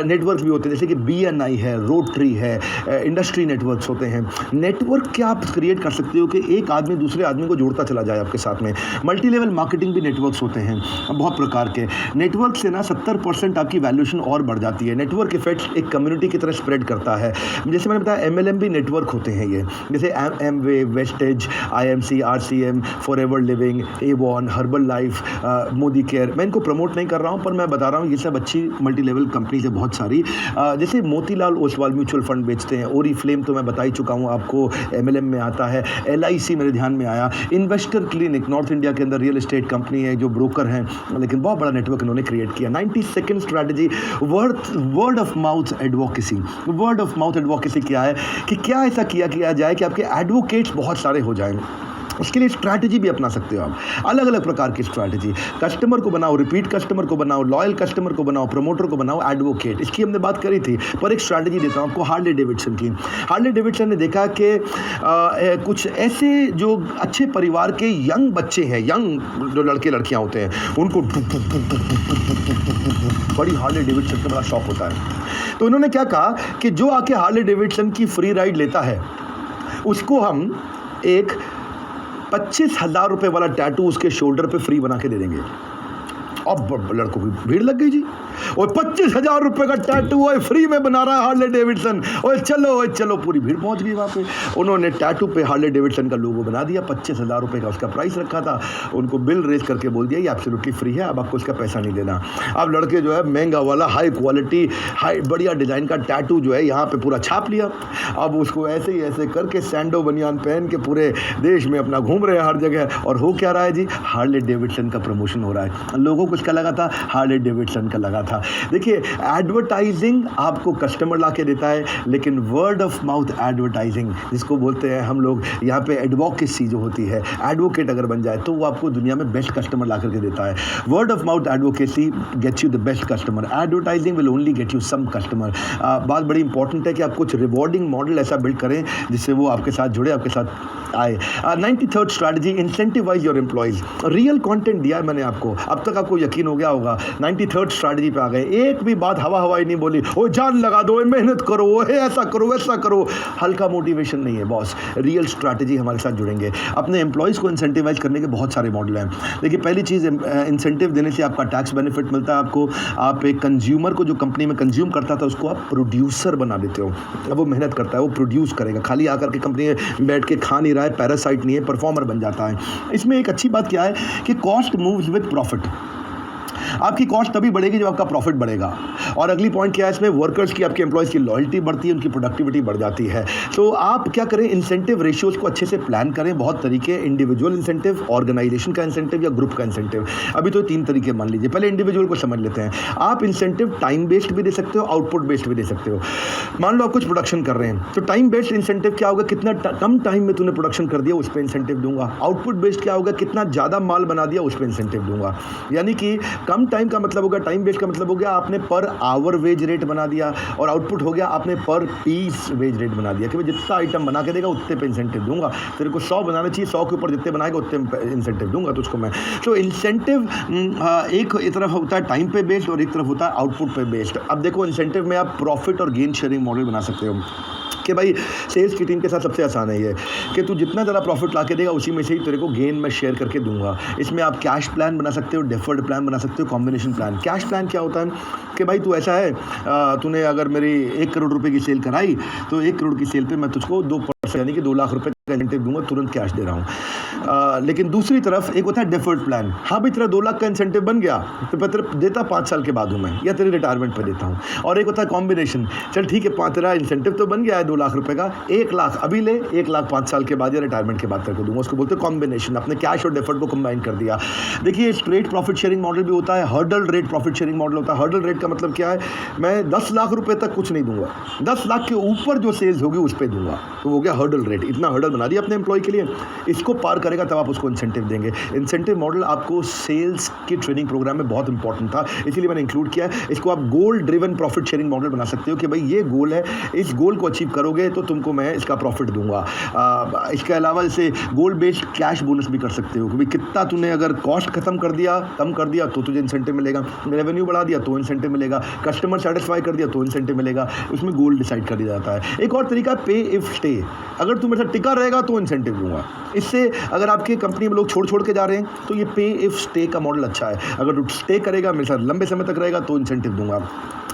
नेटवर्क भी होते हैं, जैसे कि BNI है, रोटरी है, इंडस्ट्री नेटवर्क्स होते हैं। नेटवर्क क्या आप क्रिएट कर सकते हो कि एक आदमी दूसरे आदमी को जोड़ता चला जाए आपके साथ में। मल्टी लेवल मार्केटिंग भी नेटवर्क्स होते हैं बहुत प्रकार के। नेटवर्क से ना 70% आपकी वैल्यूएशन और बढ़ जाती है। नेटवर्क इफेक्ट एक कम्युनिटी की तरह स्प्रेड करता है। जैसे मैंने बताया MLM भी नेटवर्क होते हैं ये, जैसे Amway, wastage, IMC, RCM, forever living, Avon, herbal life, Modi care. मैं इनको प्रमोट नहीं कर रहा हूँ, पर मैं बता रहा हूँ ये सब अच्छी मल्टी लेवल कंपनीज है बहुत सारी। जैसे मोतीलाल ओसवाल म्यूचुअल फंड बेचते हैं, ओरी फ्लेम तो मैं बता ही चुका हूँ आपको, MLM में आता है। LIC मेरे ध्यान में आया। इन्वेस्टर क्लिनिक नॉर्थ इंडिया के अंदर रियल एस्टेट कंपनी है जो ब्रोकर हैं, लेकिन बहुत बड़ा नेटवर्क इन्होंने क्रिएट किया। 92nd strategy word of mouth advocacy. Word of mouth advocacy क्या है कि क्या ऐसा किया जाए कि आपके एडवोकेट्स बहुत सारे हो जाएं। उसके लिए स्ट्रैटेजी भी अपना सकते हो आप, अलग अलग प्रकार की स्ट्रैटेजी। कस्टमर को बनाओ, रिपीट कस्टमर को बनाओ, लॉयल कस्टमर को बनाओ, प्रमोटर को बनाओ, एडवोकेट। इसकी हमने बात करी थी, पर एक स्ट्रैटेजी देता हूँ आपको हार्ले डेविडसन की। हार्ले डेविडसन ने देखा कि कुछ ऐसे जो अच्छे परिवार के यंग बच्चे हैं, यंग जो लड़के लड़कियाँ होते हैं, उनको बड़ी हार्ले डेविडसन का बड़ा शौक होता है। तो उन्होंने क्या कहा कि जो आके हार्ले डेविडसन की फ्री राइड लेता है, उसको हम एक 25,000 रुपये वाला टैटू उसके शोल्डर पे फ्री बना के दे देंगे। अब लड़कों की भीड़ लग गई जी, और 25,000 रुपये का टैटू ओए फ्री में बना रहा है हार्ले डेविडसन, ओए चलो, पूरी भीड़ पहुंच गई वहाँ पे। उन्होंने टैटू पे हार्ले डेविडसन का लोगो बना दिया, 25,000 रुपये का उसका प्राइस रखा था। उनको बिल रेज करके बोल दिया ये एब्सोल्युटली फ्री है, अब आपको इसका पैसा नहीं देना। अब लड़के जो है महंगा वाला हाई क्वालिटी हाई बढ़िया डिज़ाइन का टैटू जो है यहाँ पे पूरा छाप लिया। अब उसको ऐसे ही ऐसे करके सैंडो बनियान पहन के पूरे देश में अपना घूम रहे हैं हर जगह। और हो क्या रहा है जी, हार्ले डेविडसन का प्रमोशन हो रहा है। लोगों को इसका लगा था, हार्ले डेविडसन का लगा था। देखिए, एडवर्टाइजिंग आपको कस्टमर ला के देता है, लेकिन वर्ड ऑफ माउथ एडवर्टाइजिंग, जिसको बोलते हैं हम लोग यहाँ पे एडवोकेसी जो होती है, एडवोकेट अगर बन जाए तो वो आपको दुनिया में बेस्ट कस्टमर ला करके देता है। Word of mouth advocacy gets you the best customer, advertising will only get you some customer. बात बड़ी इंपॉर्टेंट है कि आप कुछ रिवॉर्डिंग मॉडल ऐसा बिल्ड करें जिससे वो आपके साथ जुड़े, आपके साथ आए। 93rd strategy, incentivise your employees. Real content दिया है मैंने आपको, अब तक आपको यकीन हो गया होगा। 93rd स्ट्रैटेजी पे आ गए, एक भी बात हवाई नहीं बोली, ओ जान लगा दो, मेहनत करो, ऐसा करो वैसा करो। हल्का मोटिवेशन नहीं है बॉस, रियल स्ट्रैटेजी हमारे साथ जुड़ेंगे। अपने एम्प्लॉयज़ को इंसेंटिवाइज करने के बहुत सारे मॉडल हैं। देखिए, पहली चीज़, इंसेंटिव देने से आपका टैक्स बेनिफिट मिलता है आपको। आप एक कंज्यूमर को जो कंपनी में कंज्यूम करता था उसको आप प्रोड्यूसर बना देते हो। अब वो मेहनत करता है, वो प्रोड्यूस करेगा, खाली आकर के कंपनी में बैठ के खा नहीं रहा है, पैरासाइट नहीं है, परफॉर्मर बन जाता है। इसमें एक अच्छी बात क्या है कि कॉस्ट मूव्स विद प्रॉफिट। आपकी कॉस्ट तभी बढ़ेगी जब आपका प्रॉफिट बढ़ेगा। और अगली पॉइंट क्या है इसमें, वर्कर्स की, आपके एम्प्लॉयज़ की लॉयल्टी बढ़ती है, उनकी प्रोडक्टिविटी बढ़ जाती है। तो आप क्या करें, इंसेंटिव रेशियोज़ को अच्छे से प्लान करें। बहुत तरीके, इंडिविजुअल इंसेंटिव, ऑर्गेनाइजेशन का इंसेंटिव या ग्रुप का इंसेंटिव। अभी तो 3 तरीके मान लीजिए। पहले इंडिविजुअल को समझ लेते हैं। आप इंसेंटिव टाइम बेस्ड भी दे सकते हो, आउटपुट बेस्ड भी दे सकते हो। मान लो आप कुछ प्रोडक्शन कर रहे हैं तो टाइम बेस्ड इंसेंटिव क्या होगा, कितना कम टाइम में तूने प्रोडक्शन कर दिया उस पर इंसेंटिव दूंगा। आउटपुट बेस्ड क्या होगा, कितना ज़्यादा माल बना दिया उस पर इंसेंटिव दूंगा। यानी कि कम टाइम का मतलब होगा, टाइम बेस्ड का मतलब हो गया आपने पर आवर वेज रेट बना दिया, और आउटपुट हो गया आपने पर पीस वेज रेट बना दिया कि भाई जितना आइटम बना के देगा उतने पे इंसेंटिव दूंगा। तेरे को 100 बनाना चाहिए, 100 के ऊपर जितने बनाएगा उतने इंसेंटिव दूंगा तुझको मैं। तो इंसेंटिव एक तरफ होता है टाइम पे बेस्ड और एक तरफ होता है आउटपुट पे बेस्ड। अब देखो, इंसेंटिव में आप प्रॉफिट और गेन शेयरिंग मॉडल बना सकते हो कि भाई सेल्स की टीम के साथ सबसे आसान है ये कि तू जितना ज़्यादा प्रॉफिट ला के देगा उसी में से ही तेरे को गेन मैं शेयर करके दूंगा। इसमें आप कैश प्लान बना सकते हो, डेफर्ड प्लान बना सकते हो, कॉम्बिनेशन प्लान। कैश प्लान क्या होता है कि भाई तू ऐसा है, तूने अगर मेरी 1 करोड़ रुपए की सेल कराई तो 1 करोड़ की सेल पे मैं तुझको 2% यानी कि 2 लाख रुपए इंसेंटिव दूंगा, तुरंत कैश दे रहा हूँ। लेकिन दूसरी तरफ एक होता है डिफर्ड प्लान। हाँ भाई, तेरा 2 लाख का इंसेंटिव बन गया तो मैं तेरे देता 5 साल के बाद हूँ मैं, या तेरे रिटायरमेंट पे देता हूँ। और एक होता है कॉम्बिनेशन, चल ठीक है, तेरा इंसेंटिव तो बन गया है 2 लाख रुपए का, 1 लाख अभी ले, 1 लाख 5 साल के बाद या रिटायरमेंट के बाद तेरे को दूंगा। उसको बोलते हैं कॉम्बिनेशन, अपने कैश और डिफर्ड को कंबाइन कर दिया। देखिए, स्ट्रेट प्रॉफिट शेयरिंग मॉडल भी होता है, hurdle rate profit sharing model होता है। हर्डल रेट का मतलब क्या है, मैं 10 लाख रुपए तक कुछ नहीं दूंगा, 10 लाख के ऊपर जो सेल्स होगी उस पर दूंगा, तो हो गया हर्डल रेट। इतना हर्डल बना दिया अपने एम्प्लॉय के लिए, इसको पार करेगा तब आप उसको इंसेंटिव देंगे। इंसेंटिव मॉडल आपको सेल्स की ट्रेनिंग प्रोग्राम में बहुत इंपॉर्टेंट था, इसीलिए मैंने इंक्लूड किया है। इसको आप गोल ड्रिवन प्रॉफिट शेयरिंग मॉडल बना सकते हो कि भाई ये गोल है, इस गोल को अचीव करोगे तो तुमको मैं इसका प्रॉफिट दूंगा। इसके अलावा इसे गोल बेस्ड कैश बोनस भी कर सकते हो कि भाई कितना तूने अगर कॉस्ट खत्म कर दिया, कम कर दिया तो तुझे इंसेंटिव मिलेगा, रेवेन्यू बढ़ा दिया तो इंसेंटिव मिलेगा, कस्टमर सेटिस्फाई कर दिया तो इंसेंटिव मिलेगा। उसमें गोल डिसाइड कर दिया जाता है। एक और तरीका है पे इफ स्टे, अगर तू मेरे साथ टिका रहेगा तो इंसेंटिव दूंगा। इससे अगर आपकी कंपनी में लोग छोड़ के जा रहे हैं तो ये पे इफ स्टे का मॉडल अच्छा है। अगर तू स्टे करेगा, मेरे साथ लंबे समय तक रहेगा तो इंसेंटिव दूंगा।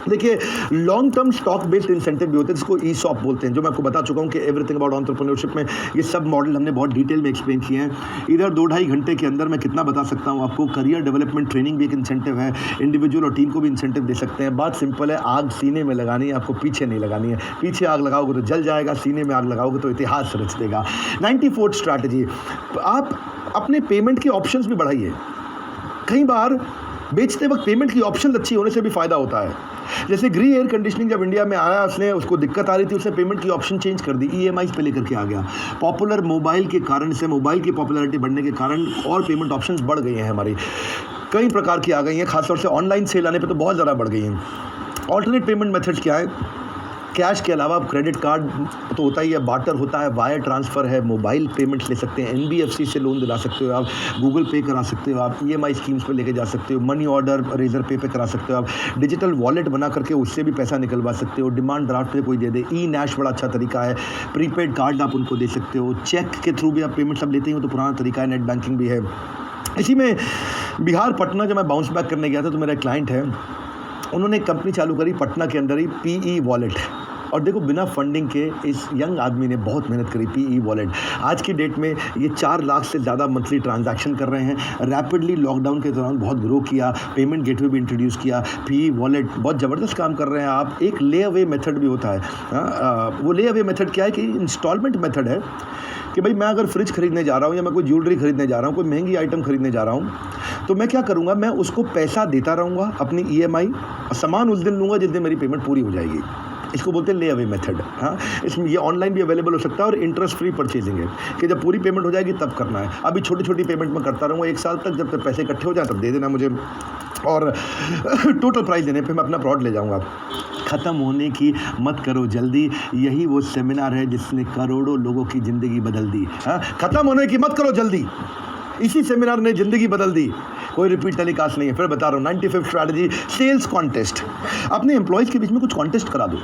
देखिए, long term stock based incentive भी होते हैं, जिसको ईसॉप बोलते हैं, जो मैं आपको बता चुका हूँ कि एवरीथिंग अबाउट एंटरप्रेन्योरशिप में ये सब मॉडल हमने बहुत डिटेल में एक्सप्लेन किए हैं। इधर 2-2.5 घंटे के अंदर मैं कितना बता सकता हूँ आपको। करियर डेवलपमेंट ट्रेनिंग भी एक इंसेंटिव है, इंडिविजुअल और टीम को भी इंसेंटिव दे सकते हैं। बात सिंपल है, आग सीने में लगानी है, आपको पीछे नहीं लगानी है। पीछे आग लगाओगे तो जल जाएगा, सीने में आग लगाओगे तो इतिहास रच देगा। 94th स्ट्रैटेजी, आप अपने पेमेंट के ऑप्शंस भी बढ़ाइए। कई बार बेचते वक्त पेमेंट की ऑप्शन अच्छी होने से भी फ़ायदा होता है। जैसे ग्री एयर कंडीशनिंग जब इंडिया में आया, उसको दिक्कत आ रही थी, उसने पेमेंट की ऑप्शन चेंज कर दी, ईएमआई पे लेकर के आ गया। पॉपुलर मोबाइल के कारण से, मोबाइल की पॉपुलैरिटी बढ़ने के कारण और पेमेंट ऑप्शंस बढ़ गई हैं हमारी, कई प्रकार की आ गई हैं। खासतौर से ऑनलाइन सेल आने पे तो बहुत ज़्यादा बढ़ गई हैं। ऑल्टरनेट पेमेंट मेथड्स क्या है? कैश के अलावा क्रेडिट कार्ड तो होता ही है, बार्टर होता है, वायर ट्रांसफ़र है, मोबाइल पेमेंट्स ले सकते हैं, एनबीएफसी से लोन दिला सकते हो आप, गूगल पे करा सकते हो आप, ईएमआई स्कीम्स पे लेके जा सकते हो, मनी ऑर्डर रेजर पे करा सकते हो आप, डिजिटल वॉलेट बना करके उससे भी पैसा निकलवा सकते हो, डिमांड ड्राफ्ट पे कोई दे दे, ई नैश बड़ा अच्छा तरीका है, प्रीपेड कार्ड आप उनको दे सकते हो, चेक के थ्रू भी आप पेमेंट सब लेते हो तो पुराना तरीका है, नेट बैंकिंग भी है। इसी में बिहार पटना जब मैं बाउंस बैक करने गया था तो मेरा क्लाइंट है, उन्होंने एक कंपनी चालू करी पटना के अंदर ही, पीई वॉलेट। और देखो, बिना फंडिंग के इस यंग आदमी ने बहुत मेहनत करी। पीई वॉलेट आज की डेट में ये 4 लाख से ज़्यादा मंथली ट्रांजैक्शन कर रहे हैं। रैपिडली लॉकडाउन के दौरान बहुत ग्रो किया, पेमेंट गेटवे भी इंट्रोड्यूस किया। पीई वॉलेट बहुत ज़बरदस्त काम कर रहे हैं आप। एक ले अवे मेथड भी होता है। वो ले अवे मेथड क्या है कि इंस्टॉलमेंट मेथड है कि भाई मैं अगर फ्रिज खरीदने जा रहा हूँ या मैं कोई ज्वेलरी खरीदने जा रहा हूँ, कोई महंगी आइटम खरीदने जा रहा हूँ, तो मैं क्या करूँगा, मैं उसको पैसा देता रहूँगा अपनी ईएमआई, सामान उस दिन लूँगा जिस दिन मेरी पेमेंट पूरी हो जाएगी। इसको बोलते हैं ले अवे मेथड। हाँ, इसमें ये ऑनलाइन भी अवेलेबल हो सकता है और इंटरेस्ट फ्री परचेजिंग है कि जब पूरी पेमेंट हो जाएगी तब करना है। अभी छोटी छोटी पेमेंट मैं करता रहूँगा 1 साल तक, जब तक पैसे इकट्ठे हो जाए तब दे देना मुझे, और टोटल प्राइस देने पे मैं अपना प्रोडक्ट ले जाऊँगा। ख़त्म होने की मत करो जल्दी, यही वो सेमिनार है जिसने करोड़ों लोगों की ज़िंदगी बदल दी। हाँ, ख़त्म होने की मत करो जल्दी, इसी सेमिनार ने ज़िंदगी बदल दी। कोई रिपीट टेलीकास्ट नहीं है। फिर बता रहा हूँ, 95th स्ट्रैटेजी, सेल्स कॉन्टेस्ट। अपने एम्प्लॉयज़ के बीच में कुछ कॉन्टेस्ट करा दो।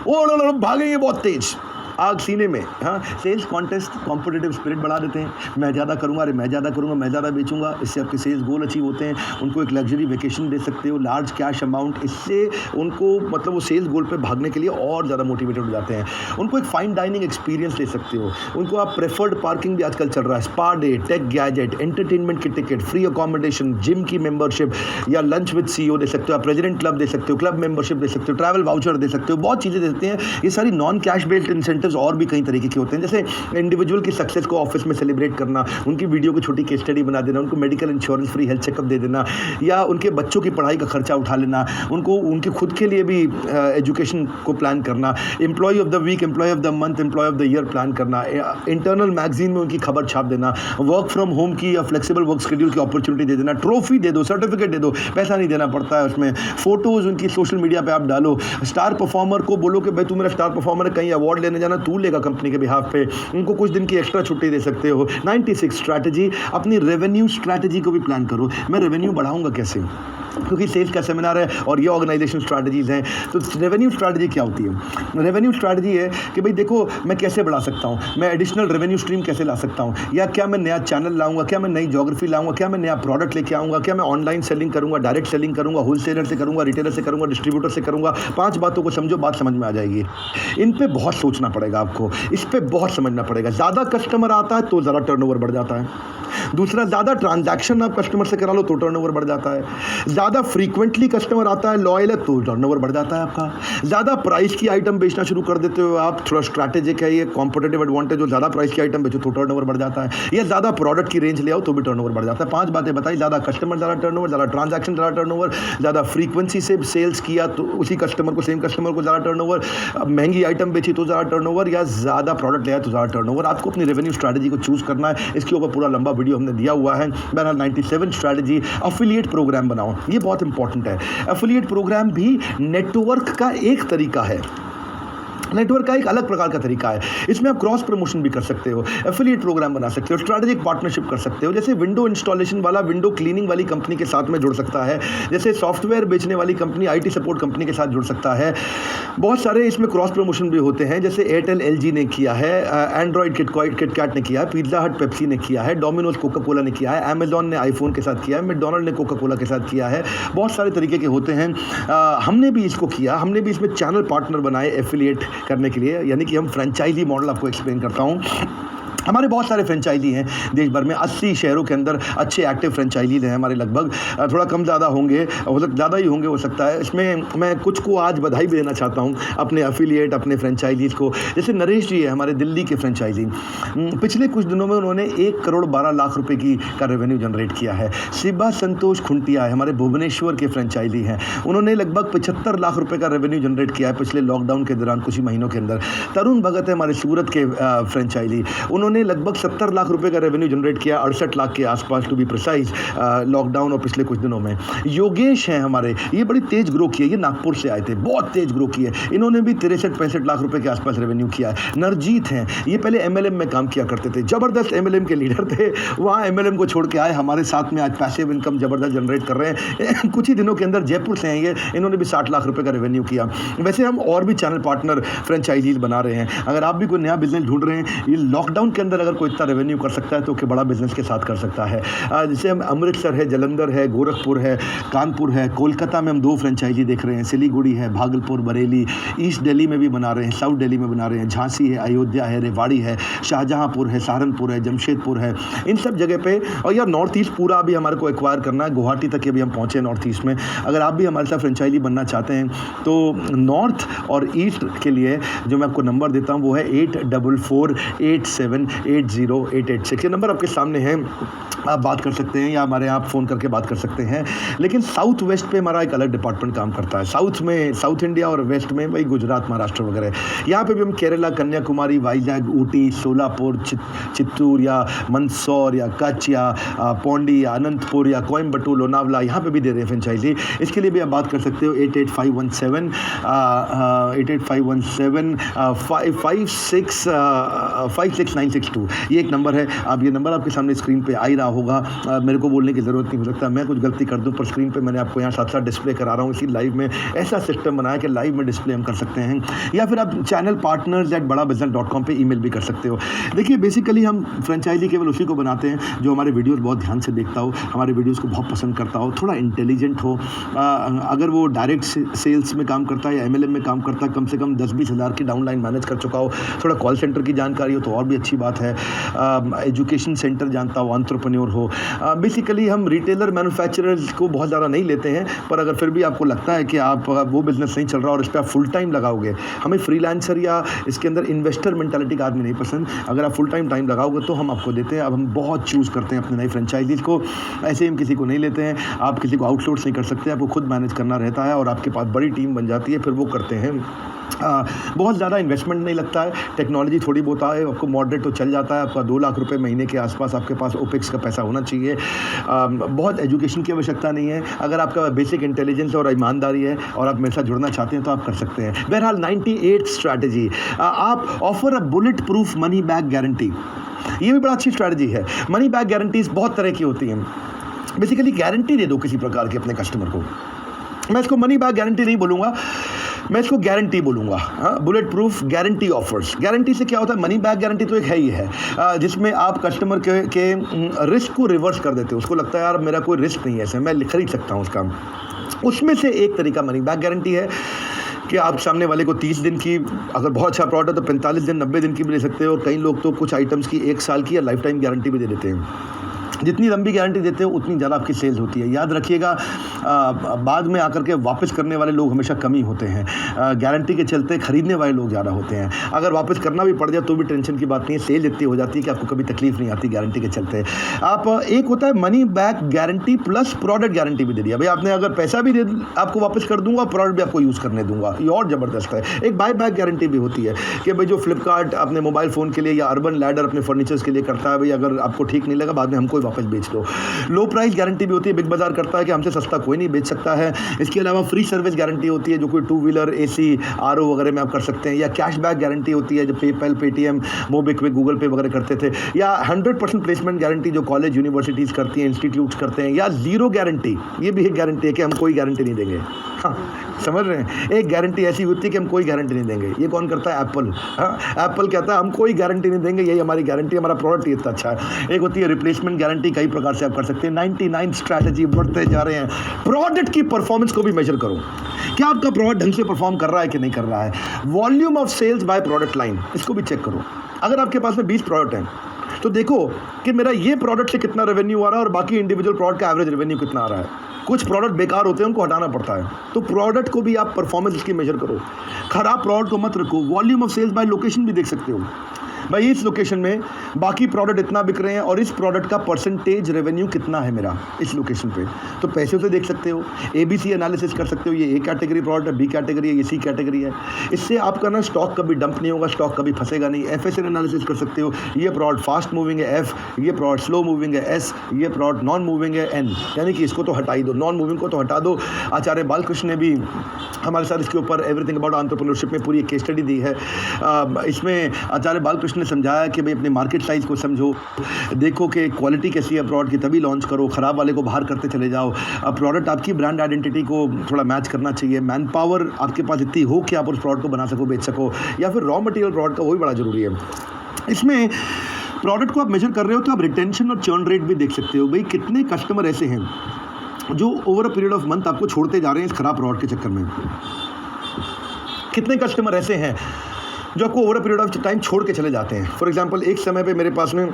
ओ भागेंगे बहुत तेज, आग सीने में। हाँ, सेल्स कॉन्टेस्ट कॉम्पिटिटिव स्पिरिट बढ़ा देते हैं। मैं ज़्यादा करूँगा, अरे मैं ज़्यादा करूँगा, मैं ज़्यादा बेचूंगा, इससे आपके सेल्स गोल अचीव होते हैं। उनको एक लग्जरी वेकेशन दे सकते हो, लार्ज कैश अमाउंट, इससे उनको मतलब वो सेल्स गोल पे भागने के लिए और ज़्यादा मोटिवेटेड हो जाते हैं। उनको एक फाइन डाइनिंग एक्सपीरियंस दे सकते हो। उनको आप प्रेफर्ड पार्किंग भी आजकल चल रहा है, spa day, tech gadget, entertainment की टिकट, फ्री अकोमोडेशन, जिम की मेंबरशिप या लंच विद सीईओ दे सकते हो, आप प्रेसिडेंट क्लब दे सकते हो, क्लब मेंबरशिप दे सकते हो, ट्रैवल वाउचर दे सकते हो, बहुत चीज़ें दे सकते हैं। ये सारी नॉन कैश बेस्ड इंसेंटिव्स और भी कई तरीके के होते हैं, जैसे इंडिविजुअल की सक्सेस को ऑफिस में सेलिब्रेट करना, उनकी वीडियो की छोटी केस स्टडी बना देना, उनको medical insurance, free health checkup दे देना, या उनके बच्चों की पढ़ाई का खर्चा उठा लेना, उनको उनके खुद के लिए भी एजुकेशन को प्लान करना, employ of the week, employ of the month, employ of the year plan करना, इंटरनल मैगजीन में उनकी खबर छाप देना, वर्क फ्रॉम होम की या फ्लेक्सिबल वर्क शेड्यूल की अपॉर्चुनिटी दे देना, ट्रॉफी दे दो, सर्टिफिकेट दे दो, पैसा नहीं देना पड़ता है उसमें, फोटोज़ उनकी सोशल मीडिया पे आप डालो, स्टार परफॉर्मर को बोलो कि भाई तू मेरा स्टार परफॉर्मर है, कहीं अवार्ड लेने जाना तू लेगा कंपनी के बिहाफ पे, उनको कुछ दिन की एक्स्ट्रा छुट्टी दे सकते हो। 96 स्ट्रैटेजी, अपनी रेवेन्यू स्ट्रैटेजी को भी प्लान करो। मैं रेवेन्यू बढ़ाऊंगा कैसे, क्योंकि सेल्स का सेमिनार है और ये ऑर्गेनाइजेशन स्ट्रैटेजीज़ हैं। तो रेवेन्यू स्ट्रैटेजी क्या होती है? रेवेन्यू स्ट्रैटेजी है कि भाई देखो, मैं कैसे बढ़ा सकता हूँ, मैं एडिशनल रेवेन्यू स्ट्रीम कैसे ला सकता हूँ, या क्या मैं नया चैनल लाऊंगा, क्या मैं नई ज्योग्राफी लाऊंगा, क्या मैं नया प्रोडक्ट लेके आऊँगा, क्या मैं ऑनलाइन सेलिंग करूँगा, डायरेक्ट सेलिंग करूँगा, होलसेलर से करूँगा, रिटेलर से करूँगा, डिस्ट्रीब्यूटर से करूँगा। 5 बातों को समझो, बात समझ में आ जाएगी। इन पर बहुत सोचना पड़ेगा। पड़ेगा आपको, इस पे बहुत समझना पड़ेगा। ज़्यादा कस्टमर आता है तो ज़रा टर्नओवर बढ़ जाता है। दूसरा, ज़्यादा ट्रांजैक्शन आप कस्टमर से करा लो तो टर्नओवर बढ़ जाता है। ज़्यादा फ्रीक्वेंटली कस्टमर आता है, लॉयल है, तो टर्नओवर बढ़ जाता है आपका। ज़्यादा प्राइस की आइटम बेचना शुरू कर देते हो आप, थोड़ा स्ट्रैटेजिक है ये, कॉम्पिटेटिव एडवांटेज हो, ज़्यादा प्राइस की आइटम बेचो तो टर्नओवर बढ़ जाता है। या ज़्यादा प्रोडक्ट की रेंज ले आओ तो भी टर्नओवर बढ़ जाता है। 5 बातें बताई, ज़्यादा कस्टमर ज़्यादा टर्नओवर, ज़्यादा ट्रांजैक्शन ज़्यादा टर्नओवर, ज़्यादा फ्रीक्वेंसी से सेल्स किया तो उसी कस्टमर को, सेम कस्टमर को ज़्यादा टर्नओवर, महंगी आइटम बेची तो ज़्यादा टर्नओवर, या ज़्यादा प्रोडक्ट ले आया तो ज़्यादा टर्नओवर। आपको अपनी रेवेन्यू स्ट्रैटेजी को चूज़ करना है। इसके ऊपर पूरा लंबा वीडियो हमने दिया हुआ है। बहरहाल 97 स्ट्रैटेजी। एफिलिएट प्रोग्राम बनाओ, ये बहुत इंपॉर्टेंट है। एफिलिएट प्रोग्राम भी नेटवर्क का एक तरीका है, नेटवर्क का एक अलग प्रकार का तरीका है। इसमें आप क्रॉस प्रमोशन भी कर सकते हो, एफिलिएट प्रोग्राम बना सकते हो, स्ट्रैटेजिक पार्टनरशिप कर सकते हो। जैसे विंडो इंस्टॉलेशन वाला विंडो क्लीनिंग वाली कंपनी के साथ में जुड़ सकता है, जैसे सॉफ्टवेयर बेचने वाली कंपनी आईटी सपोर्ट कंपनी के साथ जुड़ सकता है। बहुत सारे इसमें क्रॉस प्रमोशन भी होते हैं, जैसे एयरटेल एलजी ने किया है, एंड्रॉइड किटकैट ने किया है, पिज्जा हट पेप्सी ने किया है, डोमिनोज कोका कोला ने किया है, अमेजॉन ने आईफोन के साथ किया है, मैकडॉनल्ड ने कोका कोला के साथ किया है। बहुत सारे तरीके के होते हैं। हमने भी इसको किया, हमने भी इसमें चैनल पार्टनर बनाए एफिलिएट करने के लिए, यानी कि हम फ्रेंचाइजी मॉडल आपको एक्सप्लेन करता हूँ। हमारे बहुत सारे फ्रेंचाइजी हैं देश भर में, 80 शहरों के अंदर अच्छे एक्टिव फ्रेंचाइजीज हैं हमारे लगभग, थोड़ा कम ज़्यादा होंगे, ज़्यादा ही होंगे हो सकता है। इसमें मैं कुछ को आज बधाई भी देना चाहता हूँ, अपने एफिलिएट, अपने फ्रेंचाइजीज़ को। जैसे नरेश जी है हमारे दिल्ली के फ्रेंचाइजी, पिछले कुछ दिनों में उन्होंने 1 करोड़ 12 लाख रुपए का रेवेन्यू जनरेट किया है। शिबा संतोष खुंटिया है हमारे भुवनेश्वर के फ्रेंचाइजी हैं, उन्होंने लगभग 75 लाख रुपये का रेवेन्यू जनरेट किया है पिछले लॉकडाउन के दौरान कुछ ही महीनों के अंदर। तरुण भगत है हमारे सूरत के फ्रेंचाइजी, उन्होंने लगभग 70 लाख रुपए का रेवेन्यू जनरेट किया, 68 लाख के आसपास टू बी प्रिसाइज, लॉकडाउन और पिछले कुछ दिनों में। योगेश हैं हमारे, ये बड़ी तेज ग्रो की है, ये नागपुर से आए थे, बहुत तेज ग्रो की है, इन्होंने भी 63-65 लाख रुपए के आसपास रेवेन्यू किया है। नरजीत हैं, ये पहले एमएलएम में काम किया करते थे, जबरदस्त एमएलएम के लीडर थे, वहाँ एमएलएम को छोड़ के आए, हमारे साथ में आज पैसिव इनकम जबरदस्त जनरेट कर रहे हैं। कुछ ही दिनों के अंदर जयपुर से हैं ये, इन्होंने भी 60 लाख रुपए का रेवेन्यू किया। वैसे हम और भी चैनल पार्टनर फ्रेंचाइजीज बना रहे हैं। अगर आप भी कोई नया बिजनेस ढूंढ रहे हैं, ये लॉकडाउन के अंदर अगर कोई इतना रेवेन्यू कर सकता है तो कि बड़ा बिजनेस के साथ कर सकता है। जैसे हम अमृतसर है, जलंधर है, गोरखपुर है, कानपुर है, कोलकाता में हम 2 फ्रेंचाइजी देख रहे हैं, सिलीगुड़ी है, भागलपुर, बरेली, ईस्ट दिल्ली में भी बना रहे हैं, साउथ दिल्ली में बना रहे हैं, झांसी है, अयोध्या है, रेवाड़ी है, शाहजहांपुर है, सहारनपुर है, जमशेदपुर है, इन सब जगह पे। और यार नॉर्थ ईस्ट पूरा अभी हमारे को एक्वायर करना है, गुवाहाटी तक अभी हम पहुँचे नॉर्थ ईस्ट में। अगर आप भी हमारे साथ फ्रेंचाइजी बनना चाहते हैं तो नॉर्थ और ईस्ट के लिए जो मैं आपको नंबर देता हूँ वो है 8448780886। ये नंबर आपके सामने है, आप बात कर सकते हैं या हमारे यहाँ फ़ोन करके बात कर सकते हैं। लेकिन साउथ वेस्ट पे हमारा एक अलग डिपार्टमेंट काम करता है। साउथ में, साउथ इंडिया और वेस्ट में वही गुजरात, महाराष्ट्र वगैरह, यहाँ पे भी हम केरला, कन्याकुमारी, वाइजैग, ऊटी, सोलापुर, चित्तूर या मंदसौर या कच्छ या पौंडी या अनंतपुर या कोयम्बटूर, लोनावला, यहाँ पे भी दे रहे हैं फ्रेंचाइजी। इसके लिए भी आप बात कर सकते हो 885175 56962, ये एक नंबर है। आप ये नंबर आपके सामने स्क्रीन पे आ ही रहा होगा, मेरे को बोलने की ज़रूरत नहीं हो सकता, मैं कुछ गलती कर दूं, पर स्क्रीन पे मैंने आपको यहाँ साथ डिस्प्ले करा रहा हूँ। इसी लाइव में ऐसा सिस्टम बनाया कि लाइव में डिस्प्ले हम कर सकते हैं। या फिर आप चैनल partners@badabusiness.com पे ईमेल भी कर सकते हो। देखिए बेसिकली हम फ्रेंचाइजी केवल उसी को बनाते हैं जो हमारे वीडियोस बहुत ध्यान से देखता हो, हमारे वीडियोस को बहुत पसंद करता हो, थोड़ा इंटेलिजेंट हो। अगर वो डायरेक्ट सेल्स में काम करता है या एमएलएम में काम करता है, कम से कम 10-20 हज़ार की डाउनलाइन मैनेज कर चुका हो, थोड़ा कॉल सेंटर की जानकारी हो तो और भी अच्छी बात है, एजुकेशन सेंटर जानता हो, एंटरप्रेन्योर हो। बेसिकली हम रिटेलर मैन्युफैक्चरर्स को बहुत ज़्यादा नहीं लेते हैं, पर अगर फिर भी आपको लगता है कि आप वो बिज़नेस नहीं चल रहा और इस पर आप फुल टाइम लगाओगे, हमें फ्रीलांसर या इसके अंदर इन्वेस्टर मेंटालिटी का आदमी नहीं पसंद, अगर आप फुल टाइम लगाओगे तो हम आपको देते हैं। अब हम बहुत चूज़ करते हैं अपने नई फ्रेंचाइजीज़ को, ऐसे ही हम किसी को नहीं लेते हैं। आप किसी को आउटसोर्स नहीं कर सकते, आपको खुद मैनेज करना रहता है और आपके पास बड़ी टीम बन जाती है, फिर वो करते हैं। बहुत ज़्यादा इन्वेस्टमेंट नहीं लगता है, टेक्नोलॉजी थोड़ी बहुत है, आपको मॉडरेट तो चल जाता है। आपका 2 लाख रुपए महीने के आसपास आपके पास ओपेक्स का पैसा होना चाहिए। बहुत एजुकेशन की आवश्यकता नहीं है। अगर आपका बेसिक इंटेलिजेंस और ईमानदारी है और आप मेरे साथ जुड़ना चाहते हैं तो आप कर सकते हैं। बहरहाल 98 स्ट्रैटेजी, आप offer a bullet proof money back guarantee, ये भी बड़ा अच्छी स्ट्रैटेजी है। मनी बैक गारंटीज बहुत तरह की होती हैं। बेसिकली गारंटी दे दो किसी प्रकार की अपने कस्टमर को। मैं इसको मनी बैक गारंटी नहीं बोलूँगा, मैं इसको गारंटी बोलूँगा। हाँ, bullet proof guarantee offers. Guarantee से क्या होता है, मनी बैक गारंटी तो एक है ही है, जिसमें आप कस्टमर के रिस्क को रिवर्स कर देते हो। उसको लगता है यार मेरा कोई रिस्क नहीं है, ऐसे मैं खरीद सकता हूँ उसका। उसमें से एक तरीका मनी बैक गारंटी है कि आप सामने वाले को 30 दिन की, अगर बहुत अच्छा प्रोडक्ट है तो 45 दिन 90 दिन की भी ले सकते हो, और कई लोग तो कुछ आइटम्स की 1 साल की या लाइफ टाइम गारंटी भी दे देते हैं। जितनी लंबी गारंटी देते हो उतनी ज़्यादा आपकी सेल्स होती है। याद रखिएगा, बाद में आकर के वापस करने वाले लोग हमेशा कम ही होते हैं, गारंटी के चलते खरीदने वाले लोग ज़्यादा होते हैं। अगर वापस करना भी पड़ जाए तो भी टेंशन की बात नहीं है, सेल इतनी हो जाती है कि आपको कभी तकलीफ नहीं आती गारंटी के चलते। आप एक होता है money back guarantee plus product guarantee भी दे दिया, भाई आपने अगर पैसा भी दे आपको वापस कर दूंगा, प्रोडक्ट भी आपको यूज़ करने दूंगा, ये और ज़बरदस्त है। एक बाय बैक गारंटी भी होती है कि भाई जो फ्लिपकार्ट अपने मोबाइल फ़ोन के लिए या अर्बन लैडर अपने फर्नीचर्स के लिए करता है, भाई अगर आपको ठीक नहीं लगा बाद में हमको ही वापस बेच दो। लो प्राइस गारंटी भी होती है, बिग बाजार करता है कि हमसे सस्ता कोई नहीं बेच सकता है। इसके अलावा फ्री सर्विस गारंटी होती है, जो कोई टू व्हीलर, एसी, आरओ वगैरह में आप कर सकते हैं, या कैशबैक गारंटी होती है जो पेपैल, पेटीएम, मोबिक्विक, गूगल पे वगैरह करते थे, या 100% प्लेसमेंट गारंटी जो कॉलेज यूनिवर्सिटीज़ करती हैं, इंस्टीट्यूट्स करते हैं, या ज़ीरो गारंटी, ये भी एक गारंटी है कि हम कोई गारंटी नहीं देंगे। हाँ, समझ रहे हैं, एक गारंटी ऐसी होती है कि हम कोई गारंटी नहीं देंगे। ये कौन करता है? एप्पल। हाँ, एप्पल कहता है हम कोई गारंटी नहीं देंगे, यही हमारी गारंटी, हमारा प्रोडक्ट ही इतना अच्छा है। एक होती है रिप्लेसमेंट गारंटी, कई प्रकार से आप कर सकते हैं। 99 स्ट्रैटेजी बढ़ते जा रहे हैं। प्रोडक्ट की परफॉर्मेंस को भी मेजर करो, क्या आपका प्रोडक्ट ढंग से परफॉर्म कर रहा है कि नहीं कर रहा है। Volume of sales by product line, इसको भी चेक करो। अगर आपके पास में 20 प्रोडक्ट हैं तो देखो कि मेरा ये प्रोडक्ट से कितना रेवेन्यू आ रहा है और बाकी इंडिविजुअल प्रोडक्ट का एवरेज रेवेन्यू कितना आ रहा है। कुछ प्रोडक्ट बेकार होते हैं, उनको हटाना पड़ता है, तो प्रोडक्ट को भी आप परफॉर्मेंस इसकी मेजर करो। खराब प्रोडक्ट को मत रखो। Volume of sales by location भी देख सकते हो, भाई इस लोकेशन में बाकी प्रोडक्ट इतना बिक रहे हैं और इस प्रोडक्ट का परसेंटेज रेवेन्यू कितना है मेरा इस लोकेशन पे, तो पैसे से देख सकते हो। ABC एनालिसिस कर सकते हो, ये A कैटेगरी प्रोडक्ट है, B कैटेगरी है, ये C कैटेगरी है। इससे आपका ना स्टॉक कभी डंप नहीं होगा, स्टॉक कभी फंसेगा नहीं। FSN एनालिसिस कर सकते हो, ये प्रोडक्ट फास्ट मूविंग है F, ये प्रोडक्ट स्लो मूविंग है S, ये प्रोडक्ट नॉन मूविंग है N, यानी कि इसको तो हटा ही दो, नॉन मूविंग को तो हटा दो। आचार्य बालकृष्ण ने भी हमारे साथ इसके ऊपर एवरीथिंग अबाउट एंटरप्रेन्योरशिप में पूरी एक केस स्टडी दी है। इसमें आचार्य बालकृष्ण ने समझाया कि भाई अपने मार्केट साइज़ को समझो, देखो कि क्वालिटी कैसी है प्रोडक्ट की, तभी लॉन्च करो, ख़राब वाले को बाहर करते चले जाओ। अब प्रोडक्ट आपकी ब्रांड आइडेंटिटी को थोड़ा मैच करना चाहिए। मैन पावर आपके पास इतनी हो कि आप उस प्रोडक्ट को बना सको, बेच सको, या फिर रॉ मटेरियल प्रोडक्ट का, वही बड़ा ज़रूरी है। इसमें प्रोडक्ट को आप मेजर कर रहे हो तो आप रिटेंशन और चर्न रेट भी देख सकते हो, भाई कितने कस्टमर ऐसे हैं जो over a period of month आपको छोड़ते जा रहे हैं इस खराब प्रोडक्ट के चक्कर में। कितने कस्टमर ऐसे हैं जो आपको over a period of time छोड़ के चले जाते हैं। फॉर एग्जांपल एक समय पे मेरे पास में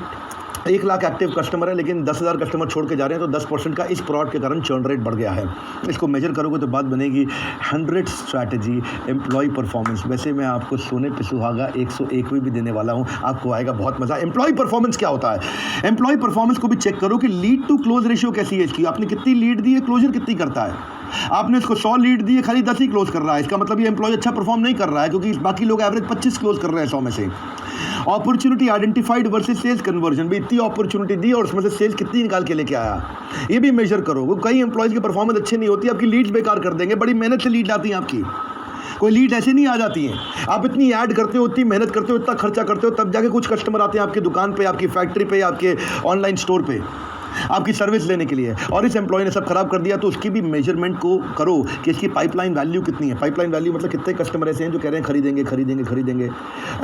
1 लाख एक्टिव कस्टमर है, लेकिन 10,000 कस्टमर छोड़ के जा रहे हैं, तो 10% का इस प्रोडक्ट के कारण चर्न रेट बढ़ गया है। इसको मेजर करोगे तो बात बनेगी 100 स्ट्रैटेजी एम्प्लॉय परफॉर्मेंस। वैसे मैं आपको सोने पे सुहागा 101वीं भी देने वाला हूँ, आपको आएगा बहुत मज़ा। एम्प्लॉय परफॉर्मेंस क्या होता है? एम्प्लॉय परफॉर्मेंस को भी चेक करो कि लीड टू क्लोज रेशियो कैसी है इसकी, आपने कितनी लीड दी है, क्लोजर कितनी करता है। आपने इसको 100 लीड दी है, खाली 10 ही क्लोज कर रहा है, इसका मतलब ये एम्प्लॉय अच्छा परफॉर्म नहीं कर रहा है, क्योंकि बाकी लोग एवरेज 25 क्लोज कर रहे हैं 100 में से। Opportunity identified versus sales conversion, भी इतनी अपॉर्चुनिटी दी और उसमें से सेल्स कितनी निकाल के लेके आया, ये भी मेजर करो। वो कई एम्प्लॉयज़ की परफॉर्मेंस अच्छी नहीं होती, आपकी लीड्स बेकार कर देंगे, बड़ी मेहनत से लीड आती हैं आपकी, कोई लीड ऐसे नहीं आ जाती हैं। आप इतनी ऐड करते हो, इतनी मेहनत करते हो, इतना खर्चा करते हो, तब जाके कुछ कस्टमर आते हैं आपकी दुकान पे, आपकी फैक्ट्री पे, आपके ऑनलाइन स्टोर पे आपकी सर्विस लेने के लिए, और इस एम्प्लॉय ने सब खराब कर दिया। तो उसकी भी मेजरमेंट को करो कि इसकी पाइपलाइन वैल्यू कितनी है। पाइपलाइन वैल्यू मतलब कितने कस्टमर ऐसे हैं जो कह रहे हैं खरीदेंगे खरीदेंगे खरीदेंगे।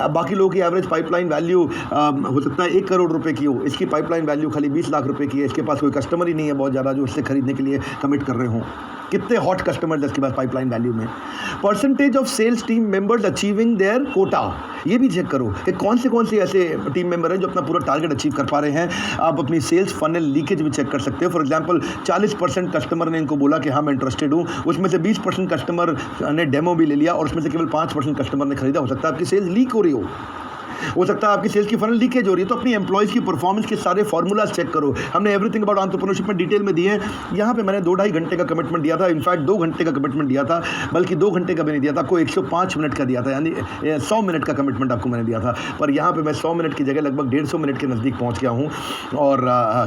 बाकी लोगों की एवरेज पाइपलाइन वैल्यू हो सकता है 1 करोड़ रुपए की हो, इसकी पाइपलाइन वैल्यू खाली 20 लाख रुपए की है। इसके पास कोई कस्टमर ही नहीं है बहुत ज़्यादा जो इससे खरीदने के लिए कमिट कर रहे हों। कितने हॉट कस्टमर्स इसके पास पाइपलाइन वैल्यू में। Percentage of sales team members achieving their quota, ये भी चेक करो कि कौन से ऐसे टीम मेंबर हैं जो अपना पूरा टारगेट अचीव कर पा रहे हैं। आप अपनी सेल्स फनल लीकेज भी चेक कर सकते हो। फॉर एग्जांपल 40% कस्टमर ने इनको बोला कि हाँ मैं इंटरेस्टेड हूँ, उसमें से 20% कस्टमर ने डेमो भी ले लिया और उसमें से केवल 5% कस्टमर ने खरीदा। हो सकता है आपकी सेल्स लीक हो रही हो सकता है आपकी सेल्स की फनल लीकेज हो रही है। तो अपनी एम्प्लॉयज़ की परफॉर्मेंस के सारे फॉर्मूलाज चेक करो। हमने एवरीथिंग अबाउट एंटरप्रेन्योरशिप में डिटेल में दिए हैं। यहाँ पे मैंने 2-2.5 घंटे का कमिटमेंट दिया था, इनफैक्ट 2 घंटे का कमिटमेंट दिया था, बल्कि 2 घंटे का भी नहीं दिया था, आपको 105 मिनट का दिया था, यानी 100 मिनट का कमिटमेंट आपको मैंने दिया था। पर यहाँ पर मैं 100 मिनट की जगह लगभग 150 मिनट के नज़दीक पहुँच गया हूँ। और